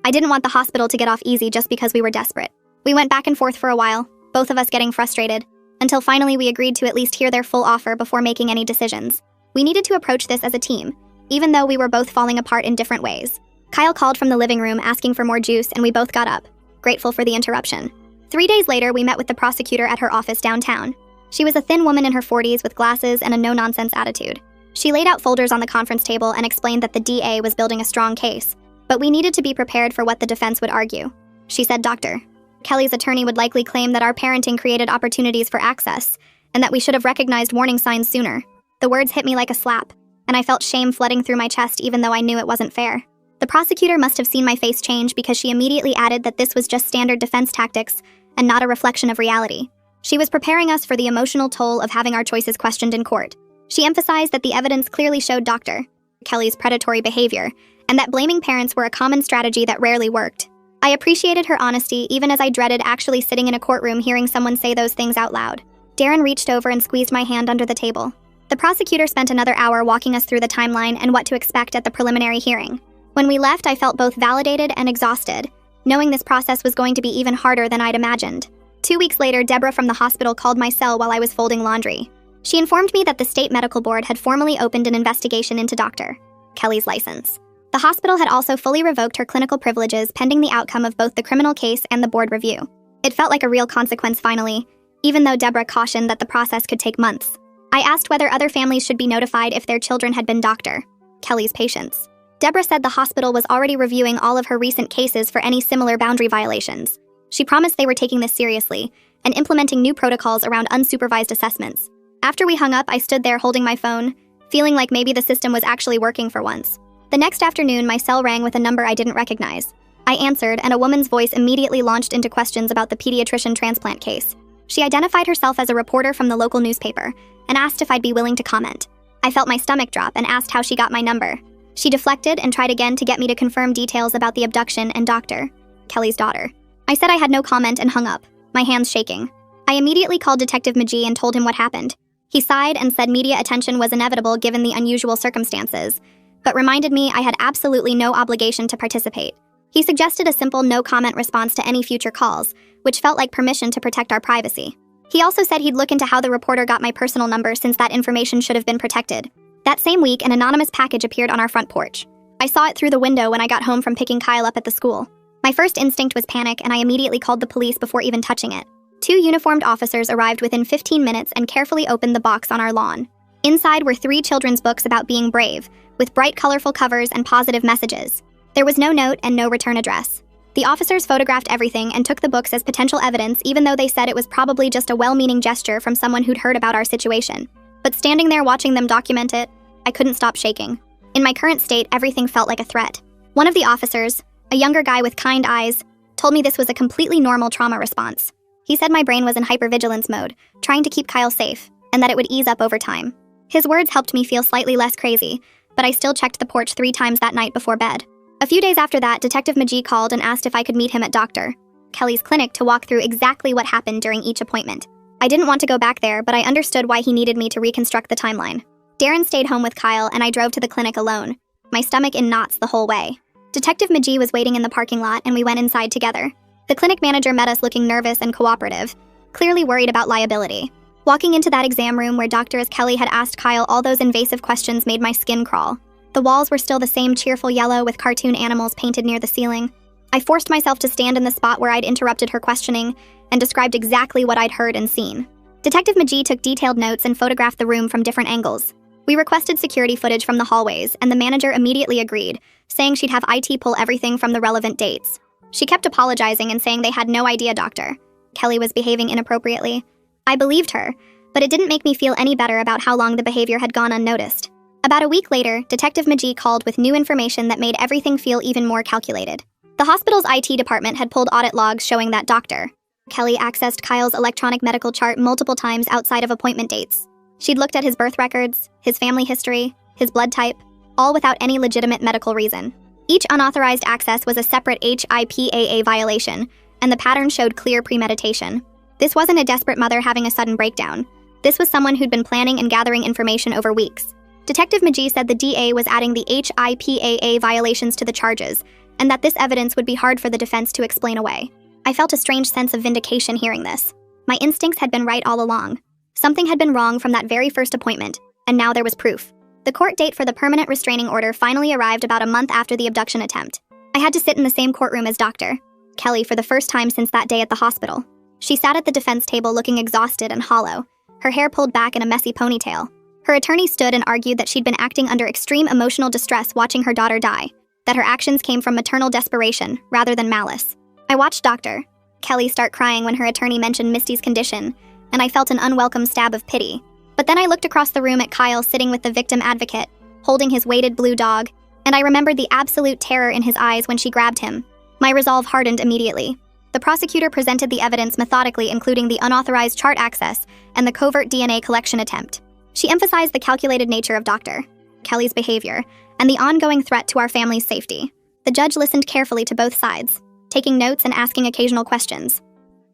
I didn't want the hospital to get off easy just because we were desperate. We went back and forth for a while, both of us getting frustrated, until finally we agreed to at least hear their full offer before making any decisions. We needed to approach this as a team, even though we were both falling apart in different ways. Kyle called from the living room asking for more juice and we both got up, grateful for the interruption. 3 days later, we met with the prosecutor at her office downtown. She was a thin woman in her 40s with glasses and a no-nonsense attitude. She laid out folders on the conference table and explained that the DA was building a strong case, but we needed to be prepared for what the defense would argue. She said Dr. Kelly's attorney would likely claim that our parenting created opportunities for access, and that we should have recognized warning signs sooner. The words hit me like a slap, and I felt shame flooding through my chest even though I knew it wasn't fair. The prosecutor must have seen my face change because she immediately added that this was just standard defense tactics and not a reflection of reality. She was preparing us for the emotional toll of having our choices questioned in court. She emphasized that the evidence clearly showed Dr. Kelly's predatory behavior, and that blaming parents were a common strategy that rarely worked. I appreciated her honesty even as I dreaded actually sitting in a courtroom hearing someone say those things out loud. Darren reached over and squeezed my hand under the table. The prosecutor spent another hour walking us through the timeline and what to expect at the preliminary hearing. When we left, I felt both validated and exhausted, knowing this process was going to be even harder than I'd imagined. 2 weeks later, Deborah from the hospital called my cell while I was folding laundry. She informed me that the state medical board had formally opened an investigation into Dr. Kelly's license. The hospital had also fully revoked her clinical privileges pending the outcome of both the criminal case and the board review. It felt like a real consequence finally, even though Deborah cautioned that the process could take months. I asked whether other families should be notified if their children had been Dr. Kelly's patients. Deborah said the hospital was already reviewing all of her recent cases for any similar boundary violations. She promised they were taking this seriously and implementing new protocols around unsupervised assessments. After we hung up, I stood there holding my phone, feeling like maybe the system was actually working for once. The next afternoon, my cell rang with a number I didn't recognize. I answered, and a woman's voice immediately launched into questions about the pediatrician transplant case. She identified herself as a reporter from the local newspaper and asked if I'd be willing to comment. I felt my stomach drop and asked how she got my number. She deflected and tried again to get me to confirm details about the abduction and Dr. Kelly's daughter. I said I had no comment and hung up, my hands shaking. I immediately called Detective McGee and told him what happened. He sighed and said media attention was inevitable given the unusual circumstances, but reminded me I had absolutely no obligation to participate. He suggested a simple no-comment response to any future calls, which felt like permission to protect our privacy. He also said he'd look into how the reporter got my personal number since that information should have been protected. That same week, an anonymous package appeared on our front porch. I saw it through the window when I got home from picking Kyle up at the school. My first instinct was panic, and I immediately called the police before even touching it. 2 uniformed officers arrived within 15 minutes and carefully opened the box on our lawn. Inside were 3 children's books about being brave, with bright, colorful covers and positive messages. There was no note and no return address. The officers photographed everything and took the books as potential evidence, even though they said it was probably just a well-meaning gesture from someone who'd heard about our situation. But standing there watching them document it, I couldn't stop shaking. In my current state, everything felt like a threat. One of the officers, a younger guy with kind eyes, told me this was a completely normal trauma response. He said my brain was in hypervigilance mode, trying to keep Kyle safe, and that it would ease up over time. His words helped me feel slightly less crazy, but I still checked the porch 3 times that night before bed. A few days after that, Detective Magee called and asked if I could meet him at Dr. Kelly's clinic to walk through exactly what happened during each appointment. I didn't want to go back there, but I understood why he needed me to reconstruct the timeline. Darren stayed home with Kyle, and I drove to the clinic alone, my stomach in knots the whole way. Detective Magee was waiting in the parking lot, and we went inside together. The clinic manager met us looking nervous and cooperative, clearly worried about liability. Walking into that exam room where Dr. Kelly had asked Kyle all those invasive questions made my skin crawl. The walls were still the same cheerful yellow with cartoon animals painted near the ceiling. I forced myself to stand in the spot where I'd interrupted her questioning and described exactly what I'd heard and seen. Detective Magee took detailed notes and photographed the room from different angles. We requested security footage from the hallways, and the manager immediately agreed, saying she'd have IT pull everything from the relevant dates. She kept apologizing and saying they had no idea Dr. Kelly was behaving inappropriately. I believed her, but it didn't make me feel any better about how long the behavior had gone unnoticed. About a week later, Detective Magee called with new information that made everything feel even more calculated. The hospital's IT department had pulled audit logs showing that Dr. Kelly accessed Kyle's electronic medical chart multiple times outside of appointment dates. She'd looked at his birth records, his family history, his blood type, all without any legitimate medical reason. Each unauthorized access was a separate HIPAA violation, and the pattern showed clear premeditation. This wasn't a desperate mother having a sudden breakdown. This was someone who'd been planning and gathering information over weeks. Detective Magee said the DA was adding the HIPAA violations to the charges, and that this evidence would be hard for the defense to explain away. I felt a strange sense of vindication hearing this. My instincts had been right all along. Something had been wrong from that very first appointment, and now there was proof. The court date for the permanent restraining order finally arrived about a month after the abduction attempt. I had to sit in the same courtroom as Dr. Kelly for the first time since that day at the hospital. She sat at the defense table looking exhausted and hollow, her hair pulled back in a messy ponytail. Her attorney stood and argued that she'd been acting under extreme emotional distress watching her daughter die, that her actions came from maternal desperation rather than malice. I watched Dr. Kelly start crying when her attorney mentioned Misty's condition, and I felt an unwelcome stab of pity. But then I looked across the room at Kyle sitting with the victim advocate, holding his weighted blue dog, and I remembered the absolute terror in his eyes when she grabbed him. My resolve hardened immediately. The prosecutor presented the evidence methodically, including the unauthorized chart access and the covert DNA collection attempt. She emphasized the calculated nature of Dr. Kelly's behavior and the ongoing threat to our family's safety. The judge listened carefully to both sides, taking notes and asking occasional questions.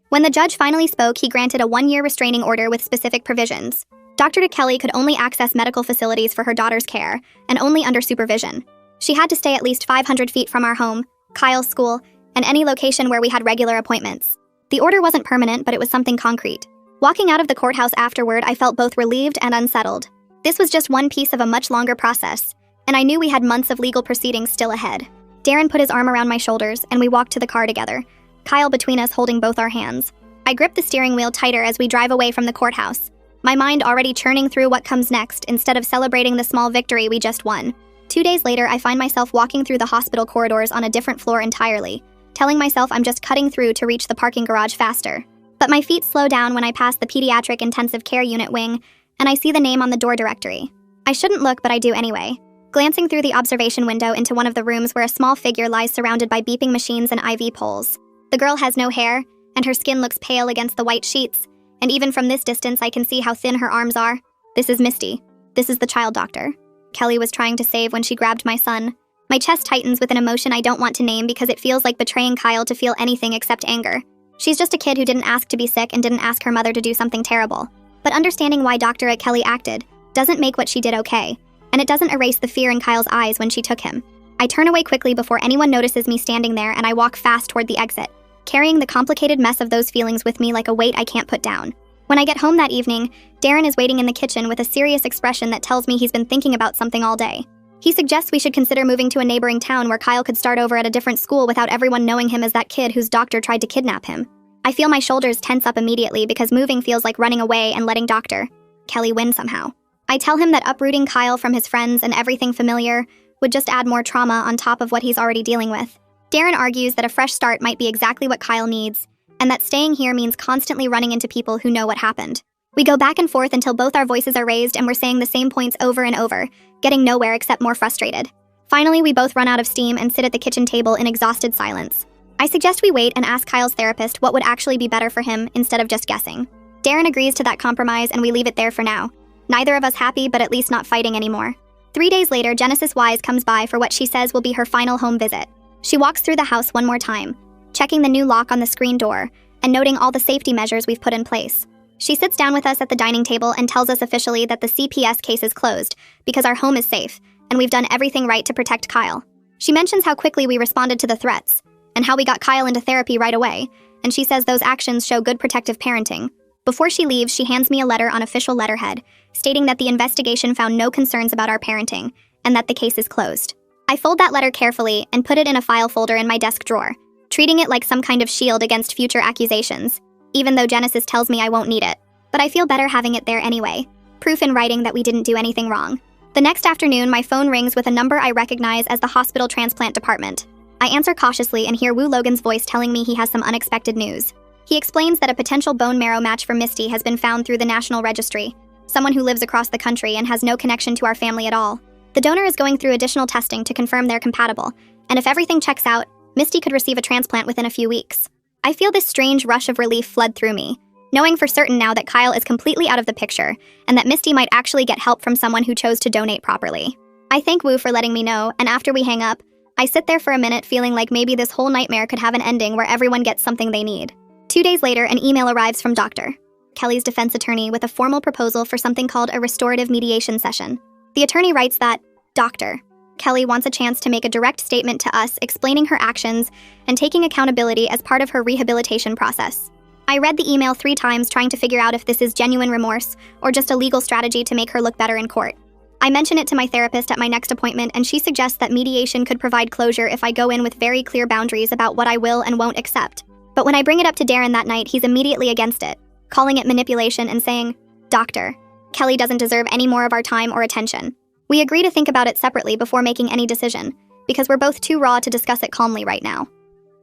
When the judge finally spoke, he granted a 1-year restraining order with specific provisions. Dr. Kelly could only access medical facilities for her daughter's care, and only under supervision. She had to stay at least 500 feet from our home, Kyle's school, and any location where we had regular appointments. The order wasn't permanent, but it was something concrete. Walking out of the courthouse afterward, I felt both relieved and unsettled. This was just one piece of a much longer process, and I knew we had months of legal proceedings still ahead. Darren put his arm around my shoulders, and we walked to the car together, Kyle between us holding both our hands. I gripped the steering wheel tighter as we drive away from the courthouse, my mind already churning through what comes next instead of celebrating the small victory we just won. 2 days later, I find myself walking through the hospital corridors on a different floor entirely, telling myself I'm just cutting through to reach the parking garage faster. But my feet slow down when I pass the pediatric intensive care unit wing, and I see the name on the door directory. I shouldn't look, but I do anyway. Glancing through the observation window into one of the rooms where a small figure lies surrounded by beeping machines and IV poles. The girl has no hair, and her skin looks pale against the white sheets, and even from this distance I can see how thin her arms are. This is Misty. This is the child doctor Kelly was trying to save when she grabbed my son. My chest tightens with an emotion I don't want to name because it feels like betraying Kyle to feel anything except anger. She's just a kid who didn't ask to be sick and didn't ask her mother to do something terrible. But understanding why Dr. Kelly acted doesn't make what she did okay, and it doesn't erase the fear in Kyle's eyes when she took him. I turn away quickly before anyone notices me standing there, and I walk fast toward the exit, carrying the complicated mess of those feelings with me like a weight I can't put down. When I get home that evening, Darren is waiting in the kitchen with a serious expression that tells me he's been thinking about something all day. He suggests we should consider moving to a neighboring town where Kyle could start over at a different school without everyone knowing him as that kid whose doctor tried to kidnap him. I feel my shoulders tense up immediately because moving feels like running away and letting Dr. Kelly win somehow. I tell him that uprooting Kyle from his friends and everything familiar would just add more trauma on top of what he's already dealing with. Darren argues that a fresh start might be exactly what Kyle needs, and that staying here means constantly running into people who know what happened. We go back and forth until both our voices are raised and we're saying the same points over and over, getting nowhere except more frustrated. Finally, we both run out of steam and sit at the kitchen table in exhausted silence. I suggest we wait and ask Kyle's therapist what would actually be better for him instead of just guessing. Darren agrees to that compromise and we leave it there for now. Neither of us happy, but at least not fighting anymore. 3 days later, Genesis Wise comes by for what she says will be her final home visit. She walks through the house one more time, checking the new lock on the screen door and noting all the safety measures we've put in place. She sits down with us at the dining table and tells us officially that the CPS case is closed because our home is safe and we've done everything right to protect Kyle. She mentions how quickly we responded to the threats and how we got Kyle into therapy right away, and she says those actions show good protective parenting. Before she leaves, she hands me a letter on official letterhead, stating that the investigation found no concerns about our parenting and that the case is closed. I fold that letter carefully and put it in a file folder in my desk drawer, treating it like some kind of shield against future accusations, even though Genesis tells me I won't need it. But I feel better having it there anyway, proof in writing that we didn't do anything wrong. The next afternoon, my phone rings with a number I recognize as the hospital transplant department. I answer cautiously and hear Wu Logan's voice telling me he has some unexpected news. He explains that a potential bone marrow match for Misty has been found through the National Registry, someone who lives across the country and has no connection to our family at all. The donor is going through additional testing to confirm they're compatible, and if everything checks out, Misty could receive a transplant within a few weeks. I feel this strange rush of relief flood through me, knowing for certain now that Kyle is completely out of the picture, and that Misty might actually get help from someone who chose to donate properly. I thank Wu for letting me know, and after we hang up, I sit there for a minute feeling like maybe this whole nightmare could have an ending where everyone gets something they need. 2 days later, an email arrives from Dr. Kelly's defense attorney with a formal proposal for something called a restorative mediation session. The attorney writes that Dr. Kelly wants a chance to make a direct statement to us explaining her actions and taking accountability as part of her rehabilitation process. I read the email 3 times trying to figure out if this is genuine remorse or just a legal strategy to make her look better in court. I mention it to my therapist at my next appointment, and she suggests that mediation could provide closure if I go in with very clear boundaries about what I will and won't accept. But when I bring it up to Darren that night, he's immediately against it, calling it manipulation and saying, Dr. Kelly doesn't deserve any more of our time or attention. We agree to think about it separately before making any decision, because we're both too raw to discuss it calmly right now.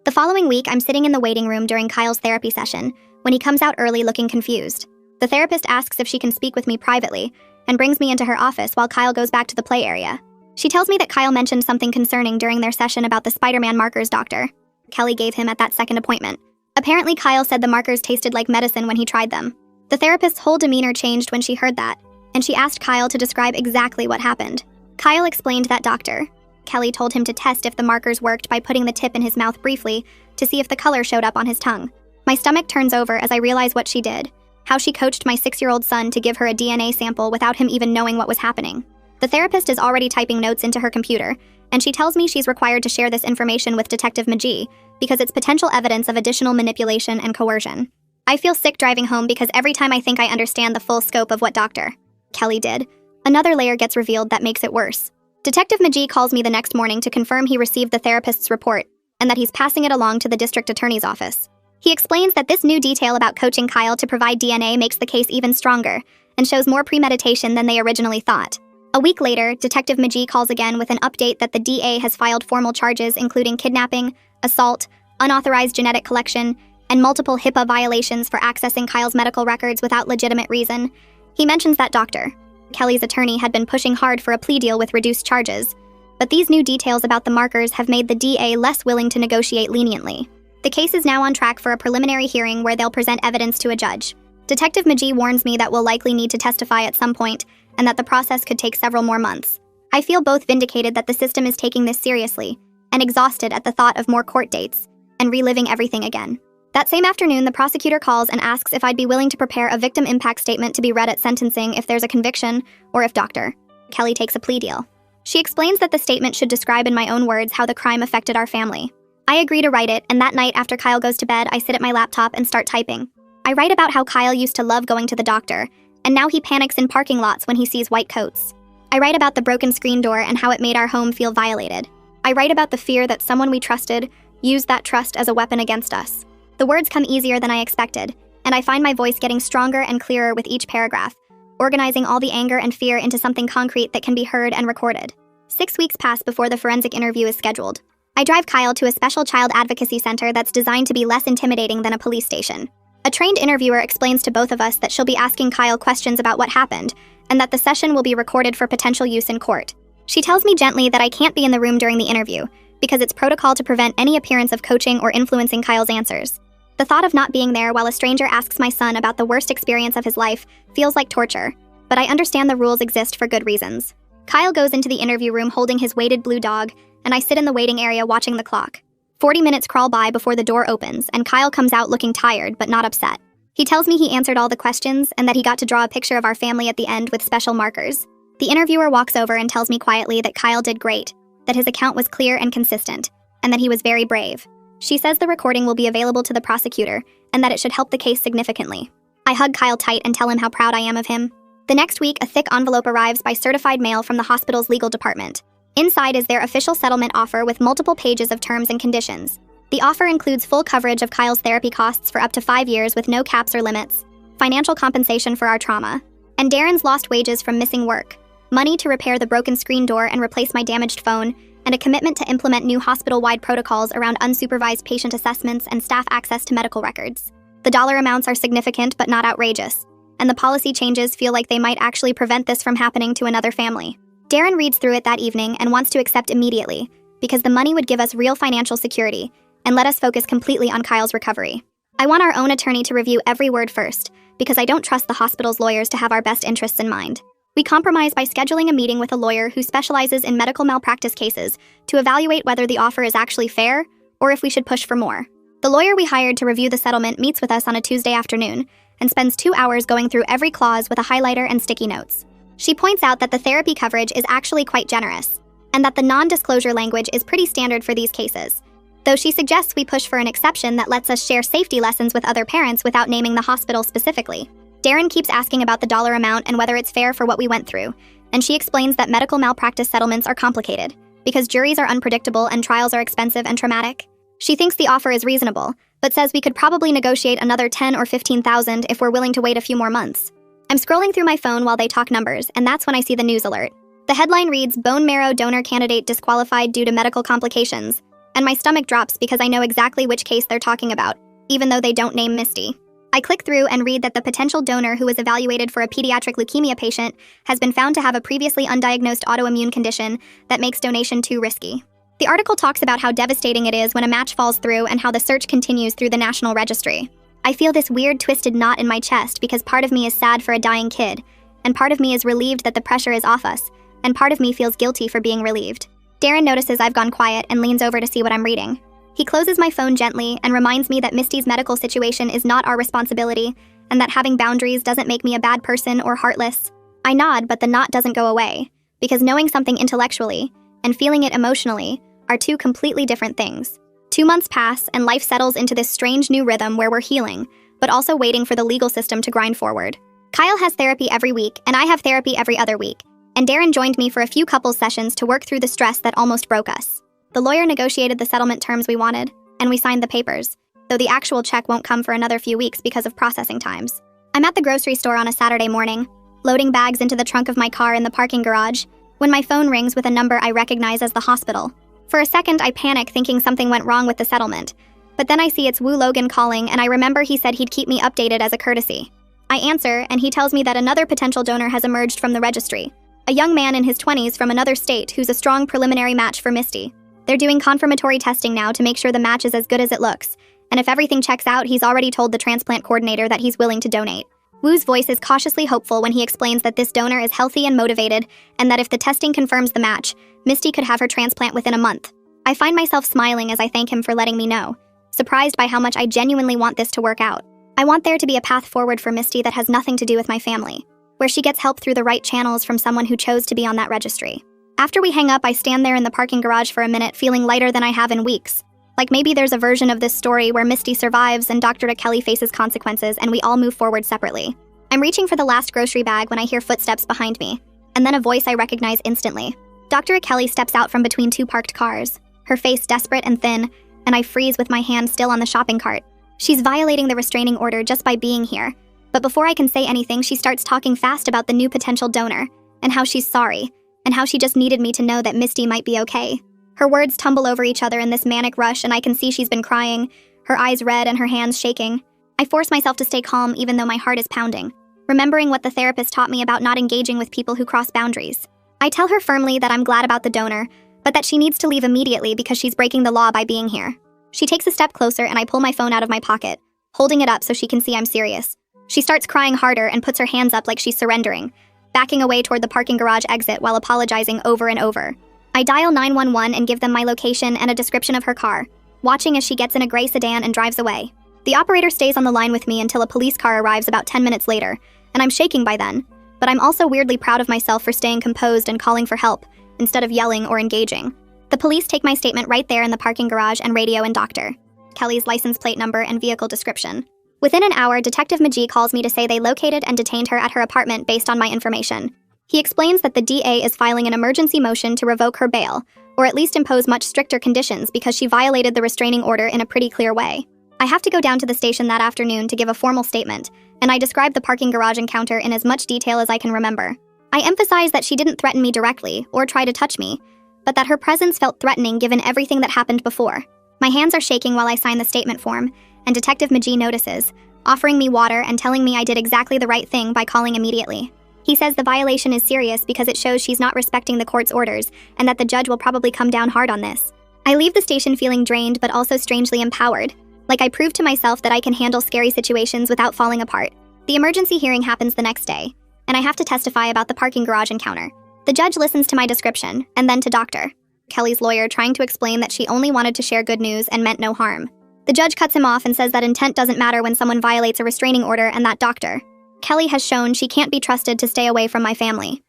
The following week, I'm sitting in the waiting room during Kyle's therapy session when he comes out early looking confused. The therapist asks if she can speak with me privately and brings me into her office while Kyle goes back to the play area. She tells me that Kyle mentioned something concerning during their session about the Spider-Man markers Dr. Kelly gave him at that second appointment. Apparently, Kyle said the markers tasted like medicine when he tried them. The therapist's whole demeanor changed when she heard that, and she asked Kyle to describe exactly what happened. Kyle explained that Dr. Kelly told him to test if the markers worked by putting the tip in his mouth briefly to see if the color showed up on his tongue. My stomach turns over as I realize what she did, how she coached my 6-year-old son to give her a DNA sample without him even knowing what was happening. The therapist is already typing notes into her computer, and she tells me she's required to share this information with Detective Magee because it's potential evidence of additional manipulation and coercion. I feel sick driving home because every time I think I understand the full scope of what Dr. Kelly did, another layer gets revealed that makes it worse. Detective Magee calls me the next morning to confirm he received the therapist's report and that he's passing it along to the district attorney's office. He explains that this new detail about coaching Kyle to provide DNA makes the case even stronger and shows more premeditation than they originally thought. A week later, Detective Magee calls again with an update that the DA has filed formal charges including kidnapping, assault, unauthorized genetic collection, and multiple HIPAA violations for accessing Kyle's medical records without legitimate reason. He mentions that Dr. Kelly's attorney had been pushing hard for a plea deal with reduced charges, but these new details about the markers have made the DA less willing to negotiate leniently. The case is now on track for a preliminary hearing where they'll present evidence to a judge. Detective Magee warns me that we'll likely need to testify at some point and that the process could take several more months. I feel both vindicated that the system is taking this seriously and exhausted at the thought of more court dates and reliving everything again. That same afternoon, the prosecutor calls and asks if I'd be willing to prepare a victim impact statement to be read at sentencing if there's a conviction or if Dr. Kelly takes a plea deal. She explains that the statement should describe in my own words how the crime affected our family. I agree to write it, and that night after Kyle goes to bed, I sit at my laptop and start typing. I write about how Kyle used to love going to the doctor, and now he panics in parking lots when he sees white coats. I write about the broken screen door and how it made our home feel violated. I write about the fear that someone we trusted used that trust as a weapon against us. The words come easier than I expected, and I find my voice getting stronger and clearer with each paragraph, organizing all the anger and fear into something concrete that can be heard and recorded. 6 weeks pass before the forensic interview is scheduled. I drive Kyle to a special child advocacy center that's designed to be less intimidating than a police station. A trained interviewer explains to both of us that she'll be asking Kyle questions about what happened, and that the session will be recorded for potential use in court. She tells me gently that I can't be in the room during the interview, because it's protocol to prevent any appearance of coaching or influencing Kyle's answers. The thought of not being there while a stranger asks my son about the worst experience of his life feels like torture, but I understand the rules exist for good reasons. Kyle goes into the interview room holding his weighted blue dog, and I sit in the waiting area watching the clock. 40 minutes crawl by before the door opens, and Kyle comes out looking tired but not upset. He tells me he answered all the questions and that he got to draw a picture of our family at the end with special markers. The interviewer walks over and tells me quietly that Kyle did great, that his account was clear and consistent, and that he was very brave. She says the recording will be available to the prosecutor and that it should help the case significantly. I hug Kyle tight and tell him how proud I am of him. The next week, a thick envelope arrives by certified mail from the hospital's legal department. Inside is their official settlement offer with multiple pages of terms and conditions. The offer includes full coverage of Kyle's therapy costs for up to 5 years with no caps or limits, financial compensation for our trauma, and Darren's lost wages from missing work, money to repair the broken screen door and replace my damaged phone, and a commitment to implement new hospital-wide protocols around unsupervised patient assessments and staff access to medical records. The dollar amounts are significant but not outrageous, and the policy changes feel like they might actually prevent this from happening to another family. Darren reads through it that evening and wants to accept immediately, because the money would give us real financial security and let us focus completely on Kyle's recovery. I want our own attorney to review every word first, because I don't trust the hospital's lawyers to have our best interests in mind. We compromise by scheduling a meeting with a lawyer who specializes in medical malpractice cases to evaluate whether the offer is actually fair or if we should push for more. The lawyer we hired to review the settlement meets with us on a Tuesday afternoon and spends 2 hours going through every clause with a highlighter and sticky notes. She points out that the therapy coverage is actually quite generous, and that the non-disclosure language is pretty standard for these cases, though she suggests we push for an exception that lets us share safety lessons with other parents without naming the hospital specifically. Darren keeps asking about the dollar amount and whether it's fair for what we went through, and she explains that medical malpractice settlements are complicated, because juries are unpredictable and trials are expensive and traumatic. She thinks the offer is reasonable, but says we could probably negotiate another $10,000 or $15,000 if we're willing to wait a few more months. I'm scrolling through my phone while they talk numbers, and that's when I see the news alert. The headline reads, "Bone marrow donor candidate disqualified due to medical complications," and my stomach drops because I know exactly which case they're talking about, even though they don't name Misty. I click through and read that the potential donor who was evaluated for a pediatric leukemia patient has been found to have a previously undiagnosed autoimmune condition that makes donation too risky. The article talks about how devastating it is when a match falls through and how the search continues through the National Registry. I feel this weird twisted knot in my chest because part of me is sad for a dying kid, and part of me is relieved that the pressure is off us, and part of me feels guilty for being relieved. Darren notices I've gone quiet and leans over to see what I'm reading. He closes my phone gently and reminds me that Misty's medical situation is not our responsibility, and that having boundaries doesn't make me a bad person or heartless. I nod, but the knot doesn't go away, because knowing something intellectually and feeling it emotionally are two completely different things. 2 months pass, and life settles into this strange new rhythm where we're healing, but also waiting for the legal system to grind forward. Kyle has therapy every week, and I have therapy every other week, and Darren joined me for a few couples sessions to work through the stress that almost broke us. The lawyer negotiated the settlement terms we wanted, and we signed the papers, though the actual check won't come for another few weeks because of processing times. I'm at the grocery store on a Saturday morning, loading bags into the trunk of my car in the parking garage, when my phone rings with a number I recognize as the hospital. For a second, I panic thinking something went wrong with the settlement, but then I see it's Wu Logan calling, and I remember he said he'd keep me updated as a courtesy. I answer, and he tells me that another potential donor has emerged from the registry, a young man in his 20s from another state who's a strong preliminary match for Misty. They're doing confirmatory testing now to make sure the match is as good as it looks, and if everything checks out, he's already told the transplant coordinator that he's willing to donate. Wu's voice is cautiously hopeful when he explains that this donor is healthy and motivated, and that if the testing confirms the match, Misty could have her transplant within a month. I find myself smiling as I thank him for letting me know, surprised by how much I genuinely want this to work out. I want there to be a path forward for Misty that has nothing to do with my family, where she gets help through the right channels from someone who chose to be on that registry. After we hang up, I stand there in the parking garage for a minute, feeling lighter than I have in weeks. Like maybe there's a version of this story where Misty survives and Dr. Kelly faces consequences and we all move forward separately. I'm reaching for the last grocery bag when I hear footsteps behind me, and then a voice I recognize instantly. Dr. Kelly steps out from between two parked cars, her face desperate and thin, and I freeze with my hand still on the shopping cart. She's violating the restraining order just by being here, but before I can say anything, she starts talking fast about the new potential donor, and how she's sorry, and how she just needed me to know that Misty might be okay. Her words tumble over each other in this manic rush, and I can see she's been crying, her eyes red and her hands shaking. I force myself to stay calm even though my heart is pounding, remembering what the therapist taught me about not engaging with people who cross boundaries. I tell her firmly that I'm glad about the donor, but that she needs to leave immediately because she's breaking the law by being here. She takes a step closer and I pull my phone out of my pocket, holding it up so she can see I'm serious. She starts crying harder and puts her hands up like she's surrendering, backing away toward the parking garage exit while apologizing over and over. I dial 911 and give them my location and a description of her car, watching as she gets in a gray sedan and drives away. The operator stays on the line with me until a police car arrives about 10 minutes later, and I'm shaking by then, but I'm also weirdly proud of myself for staying composed and calling for help, instead of yelling or engaging. The police take my statement right there in the parking garage and radio in Dr. Kelly's license plate number and vehicle description. Within an hour, Detective Magee calls me to say they located and detained her at her apartment based on my information. He explains that the DA is filing an emergency motion to revoke her bail, or at least impose much stricter conditions because she violated the restraining order in a pretty clear way. I have to go down to the station that afternoon to give a formal statement, and I describe the parking garage encounter in as much detail as I can remember. I emphasize that she didn't threaten me directly or try to touch me, but that her presence felt threatening given everything that happened before. My hands are shaking while I sign the statement form, and Detective Magee notices, offering me water and telling me I did exactly the right thing by calling immediately. He says the violation is serious because it shows she's not respecting the court's orders and that the judge will probably come down hard on this. I leave the station feeling drained but also strangely empowered, like I proved to myself that I can handle scary situations without falling apart. The emergency hearing happens the next day, and I have to testify about the parking garage encounter. The judge listens to my description, and then to Dr. Kelly's lawyer trying to explain that she only wanted to share good news and meant no harm. The judge cuts him off and says that intent doesn't matter when someone violates a restraining order and that Dr. Kelly has shown she can't be trusted to stay away from my family.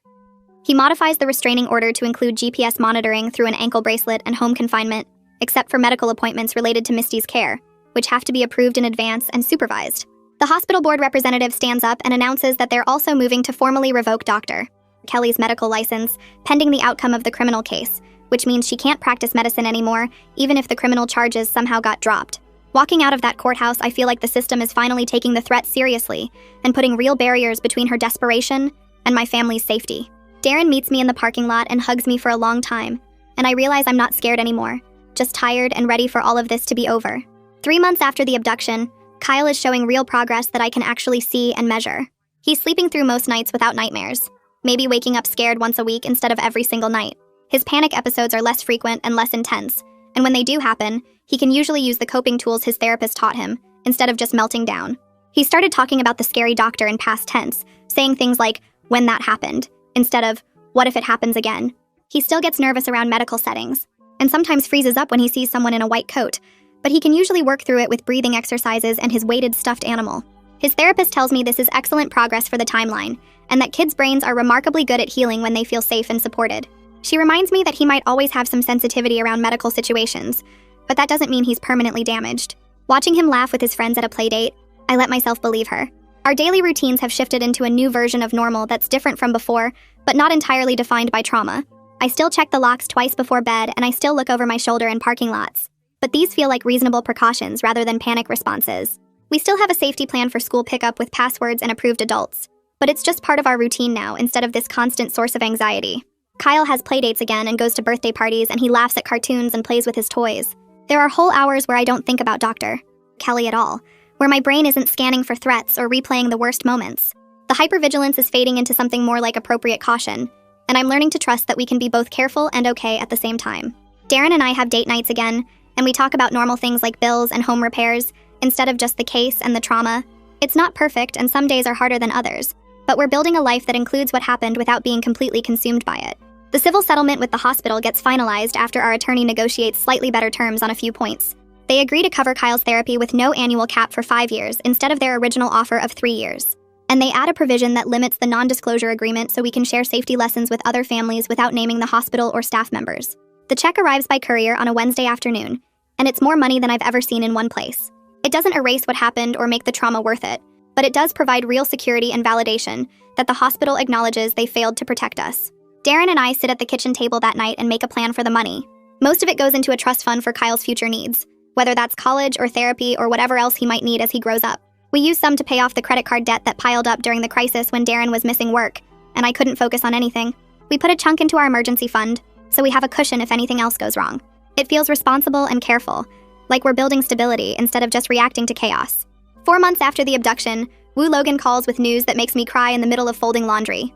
He modifies the restraining order to include GPS monitoring through an ankle bracelet and home confinement, except for medical appointments related to Misty's care, which have to be approved in advance and supervised. The hospital board representative stands up and announces that they're also moving to formally revoke Dr. Kelly's medical license, pending the outcome of the criminal case, which means she can't practice medicine anymore, even if the criminal charges somehow got dropped. Walking out of that courthouse, I feel like the system is finally taking the threat seriously and putting real barriers between her desperation and my family's safety. Darren meets me in the parking lot and hugs me for a long time, and I realize I'm not scared anymore, just tired and ready for all of this to be over. 3 months after the abduction, Kyle is showing real progress that I can actually see and measure. He's sleeping through most nights without nightmares, maybe waking up scared once a week instead of every single night. His panic episodes are less frequent and less intense, and when they do happen, he can usually use the coping tools his therapist taught him, instead of just melting down. He started talking about the scary doctor in past tense, saying things like, when that happened, instead of, what if it happens again? He still gets nervous around medical settings, and sometimes freezes up when he sees someone in a white coat, but he can usually work through it with breathing exercises and his weighted stuffed animal. His therapist tells me this is excellent progress for the timeline, and that kids' brains are remarkably good at healing when they feel safe and supported. She reminds me that he might always have some sensitivity around medical situations, but that doesn't mean he's permanently damaged. Watching him laugh with his friends at a playdate, I let myself believe her. Our daily routines have shifted into a new version of normal that's different from before, but not entirely defined by trauma. I still check the locks twice before bed, and I still look over my shoulder in parking lots. But these feel like reasonable precautions rather than panic responses. We still have a safety plan for school pickup with passwords and approved adults, but it's just part of our routine now instead of this constant source of anxiety. Kyle has playdates again and goes to birthday parties, and he laughs at cartoons and plays with his toys. There are whole hours where I don't think about Dr. Kelly at all, where my brain isn't scanning for threats or replaying the worst moments. The hypervigilance is fading into something more like appropriate caution, and I'm learning to trust that we can be both careful and okay at the same time. Darren and I have date nights again, and we talk about normal things like bills and home repairs, instead of just the case and the trauma. It's not perfect, and some days are harder than others, but we're building a life that includes what happened without being completely consumed by it. The civil settlement with the hospital gets finalized after our attorney negotiates slightly better terms on a few points. They agree to cover Kyle's therapy with no annual cap for 5 years instead of their original offer of 3 years. And they add a provision that limits the non-disclosure agreement so we can share safety lessons with other families without naming the hospital or staff members. The check arrives by courier on a Wednesday afternoon, and it's more money than I've ever seen in one place. It doesn't erase what happened or make the trauma worth it, but it does provide real security and validation that the hospital acknowledges they failed to protect us. Darren and I sit at the kitchen table that night and make a plan for the money. Most of it goes into a trust fund for Kyle's future needs, whether that's college or therapy or whatever else he might need as he grows up. We use some to pay off the credit card debt that piled up during the crisis when Darren was missing work, and I couldn't focus on anything. We put a chunk into our emergency fund, so we have a cushion if anything else goes wrong. It feels responsible and careful, like we're building stability instead of just reacting to chaos. 4 months after the abduction, Wu Logan calls with news that makes me cry in the middle of folding laundry.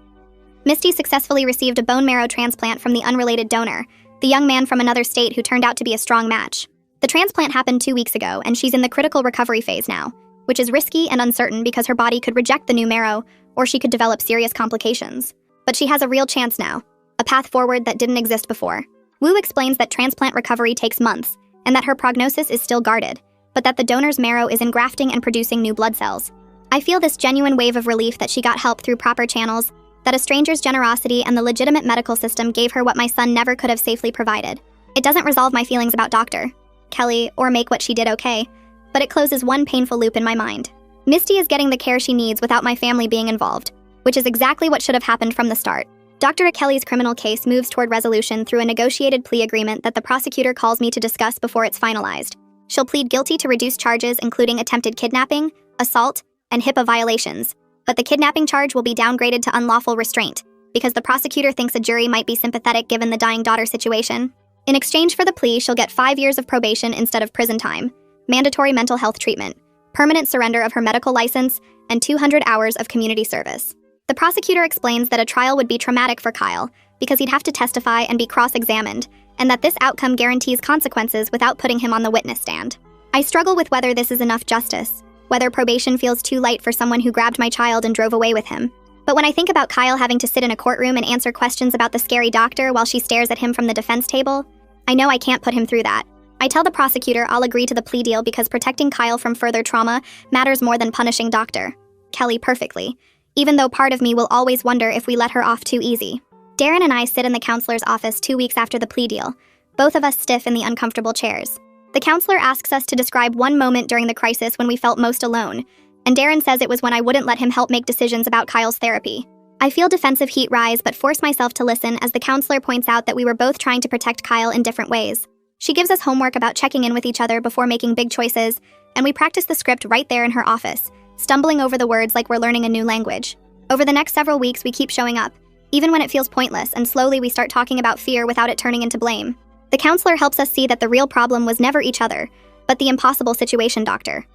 Misty successfully received a bone marrow transplant from the unrelated donor, the young man from another state who turned out to be a strong match. The transplant happened 2 weeks ago, and she's in the critical recovery phase now, which is risky and uncertain because her body could reject the new marrow, or she could develop serious complications. But she has a real chance now, a path forward that didn't exist before. Wu explains that transplant recovery takes months, and that her prognosis is still guarded, but that the donor's marrow is engrafting and producing new blood cells. I feel this genuine wave of relief that she got help through proper channels, that a stranger's generosity and the legitimate medical system gave her what my son never could have safely provided. It doesn't resolve my feelings about Dr. Kelly or make what she did okay, but it closes one painful loop in my mind. Misty is getting the care she needs without my family being involved, which is exactly what should have happened from the start. Dr. Kelly's criminal case moves toward resolution through a negotiated plea agreement that the prosecutor calls me to discuss before it's finalized. She'll plead guilty to reduced charges including attempted kidnapping, assault, and HIPAA violations, but the kidnapping charge will be downgraded to unlawful restraint because the prosecutor thinks a jury might be sympathetic given the dying daughter situation. In exchange for the plea, she'll get 5 years of probation instead of prison time, mandatory mental health treatment, permanent surrender of her medical license, and 200 hours of community service. The prosecutor explains that a trial would be traumatic for Kyle because he'd have to testify and be cross-examined, and that this outcome guarantees consequences without putting him on the witness stand. I struggle with whether this is enough justice, whether probation feels too light for someone who grabbed my child and drove away with him. But when I think about Kyle having to sit in a courtroom and answer questions about the scary doctor while she stares at him from the defense table, I know I can't put him through that. I tell the prosecutor I'll agree to the plea deal because protecting Kyle from further trauma matters more than punishing Dr. Kelly perfectly, even though part of me will always wonder if we let her off too easy. Darren and I sit in the counselor's office 2 weeks after the plea deal, both of us stiff in the uncomfortable chairs. The counselor asks us to describe one moment during the crisis when we felt most alone, and Darren says it was when I wouldn't let him help make decisions about Kyle's therapy. I feel defensive heat rise but force myself to listen as the counselor points out that we were both trying to protect Kyle in different ways. She gives us homework about checking in with each other before making big choices, and we practice the script right there in her office, stumbling over the words like we're learning a new language. Over the next several weeks, we keep showing up, even when it feels pointless, and slowly we start talking about fear without it turning into blame. The counselor helps us see that the real problem was never each other, but the impossible situation Dr.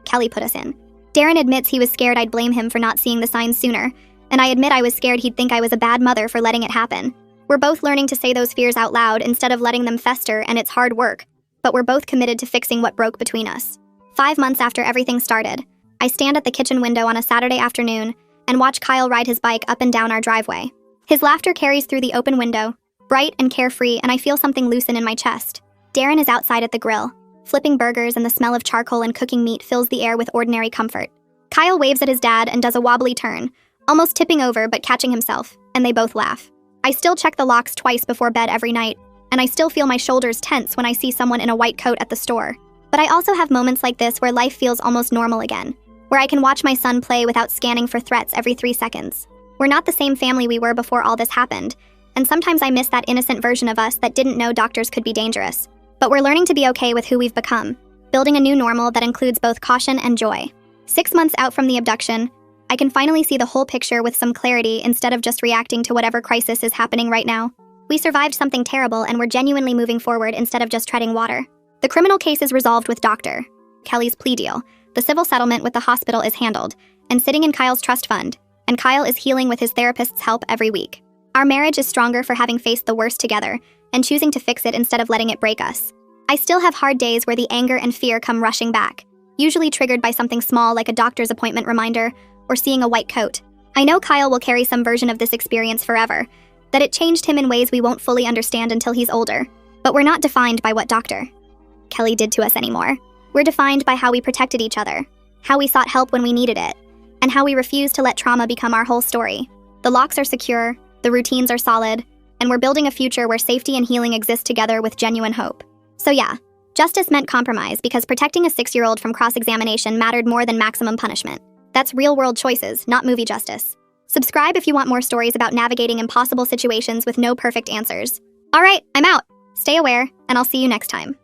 Kelly put us in. Darren admits he was scared I'd blame him for not seeing the signs sooner, and I admit I was scared he'd think I was a bad mother for letting it happen. We're both learning to say those fears out loud instead of letting them fester, and it's hard work, but we're both committed to fixing what broke between us. 5 months after everything started, I stand at the kitchen window on a Saturday afternoon and watch Kyle ride his bike up and down our driveway. His laughter carries through the open window, bright and carefree, and I feel something loosen in my chest. Darren is outside at the grill, flipping burgers, and the smell of charcoal and cooking meat fills the air with ordinary comfort. Kyle waves at his dad and does a wobbly turn, almost tipping over but catching himself, and they both laugh. I still check the locks twice before bed every night, and I still feel my shoulders tense when I see someone in a white coat at the store. But I also have moments like this where life feels almost normal again, where I can watch my son play without scanning for threats every 3 seconds. We're not the same family we were before all this happened, and sometimes I miss that innocent version of us that didn't know doctors could be dangerous. But we're learning to be okay with who we've become, building a new normal that includes both caution and joy. 6 months out from the abduction, I can finally see the whole picture with some clarity instead of just reacting to whatever crisis is happening right now. We survived something terrible and we're genuinely moving forward instead of just treading water. The criminal case is resolved with Dr. Kelly's plea deal. The civil settlement with the hospital is handled, and sitting in Kyle's trust fund, and Kyle is healing with his therapist's help every week. Our marriage is stronger for having faced the worst together and choosing to fix it instead of letting it break us. I still have hard days where the anger and fear come rushing back, usually triggered by something small like a doctor's appointment reminder or seeing a white coat. I know Kyle will carry some version of this experience forever, that it changed him in ways we won't fully understand until he's older. But we're not defined by what Dr. Kelly did to us anymore. We're defined by how we protected each other, how we sought help when we needed it, and how we refused to let trauma become our whole story. The locks are secure, the routines are solid, and we're building a future where safety and healing exist together with genuine hope. So yeah, Justice meant compromise because protecting a 6-year-old from cross-examination mattered more than maximum punishment. That's real-world choices, not movie justice. Subscribe if you want more stories about navigating impossible situations with no perfect answers. All right, I'm out. Stay aware, and I'll see you next time.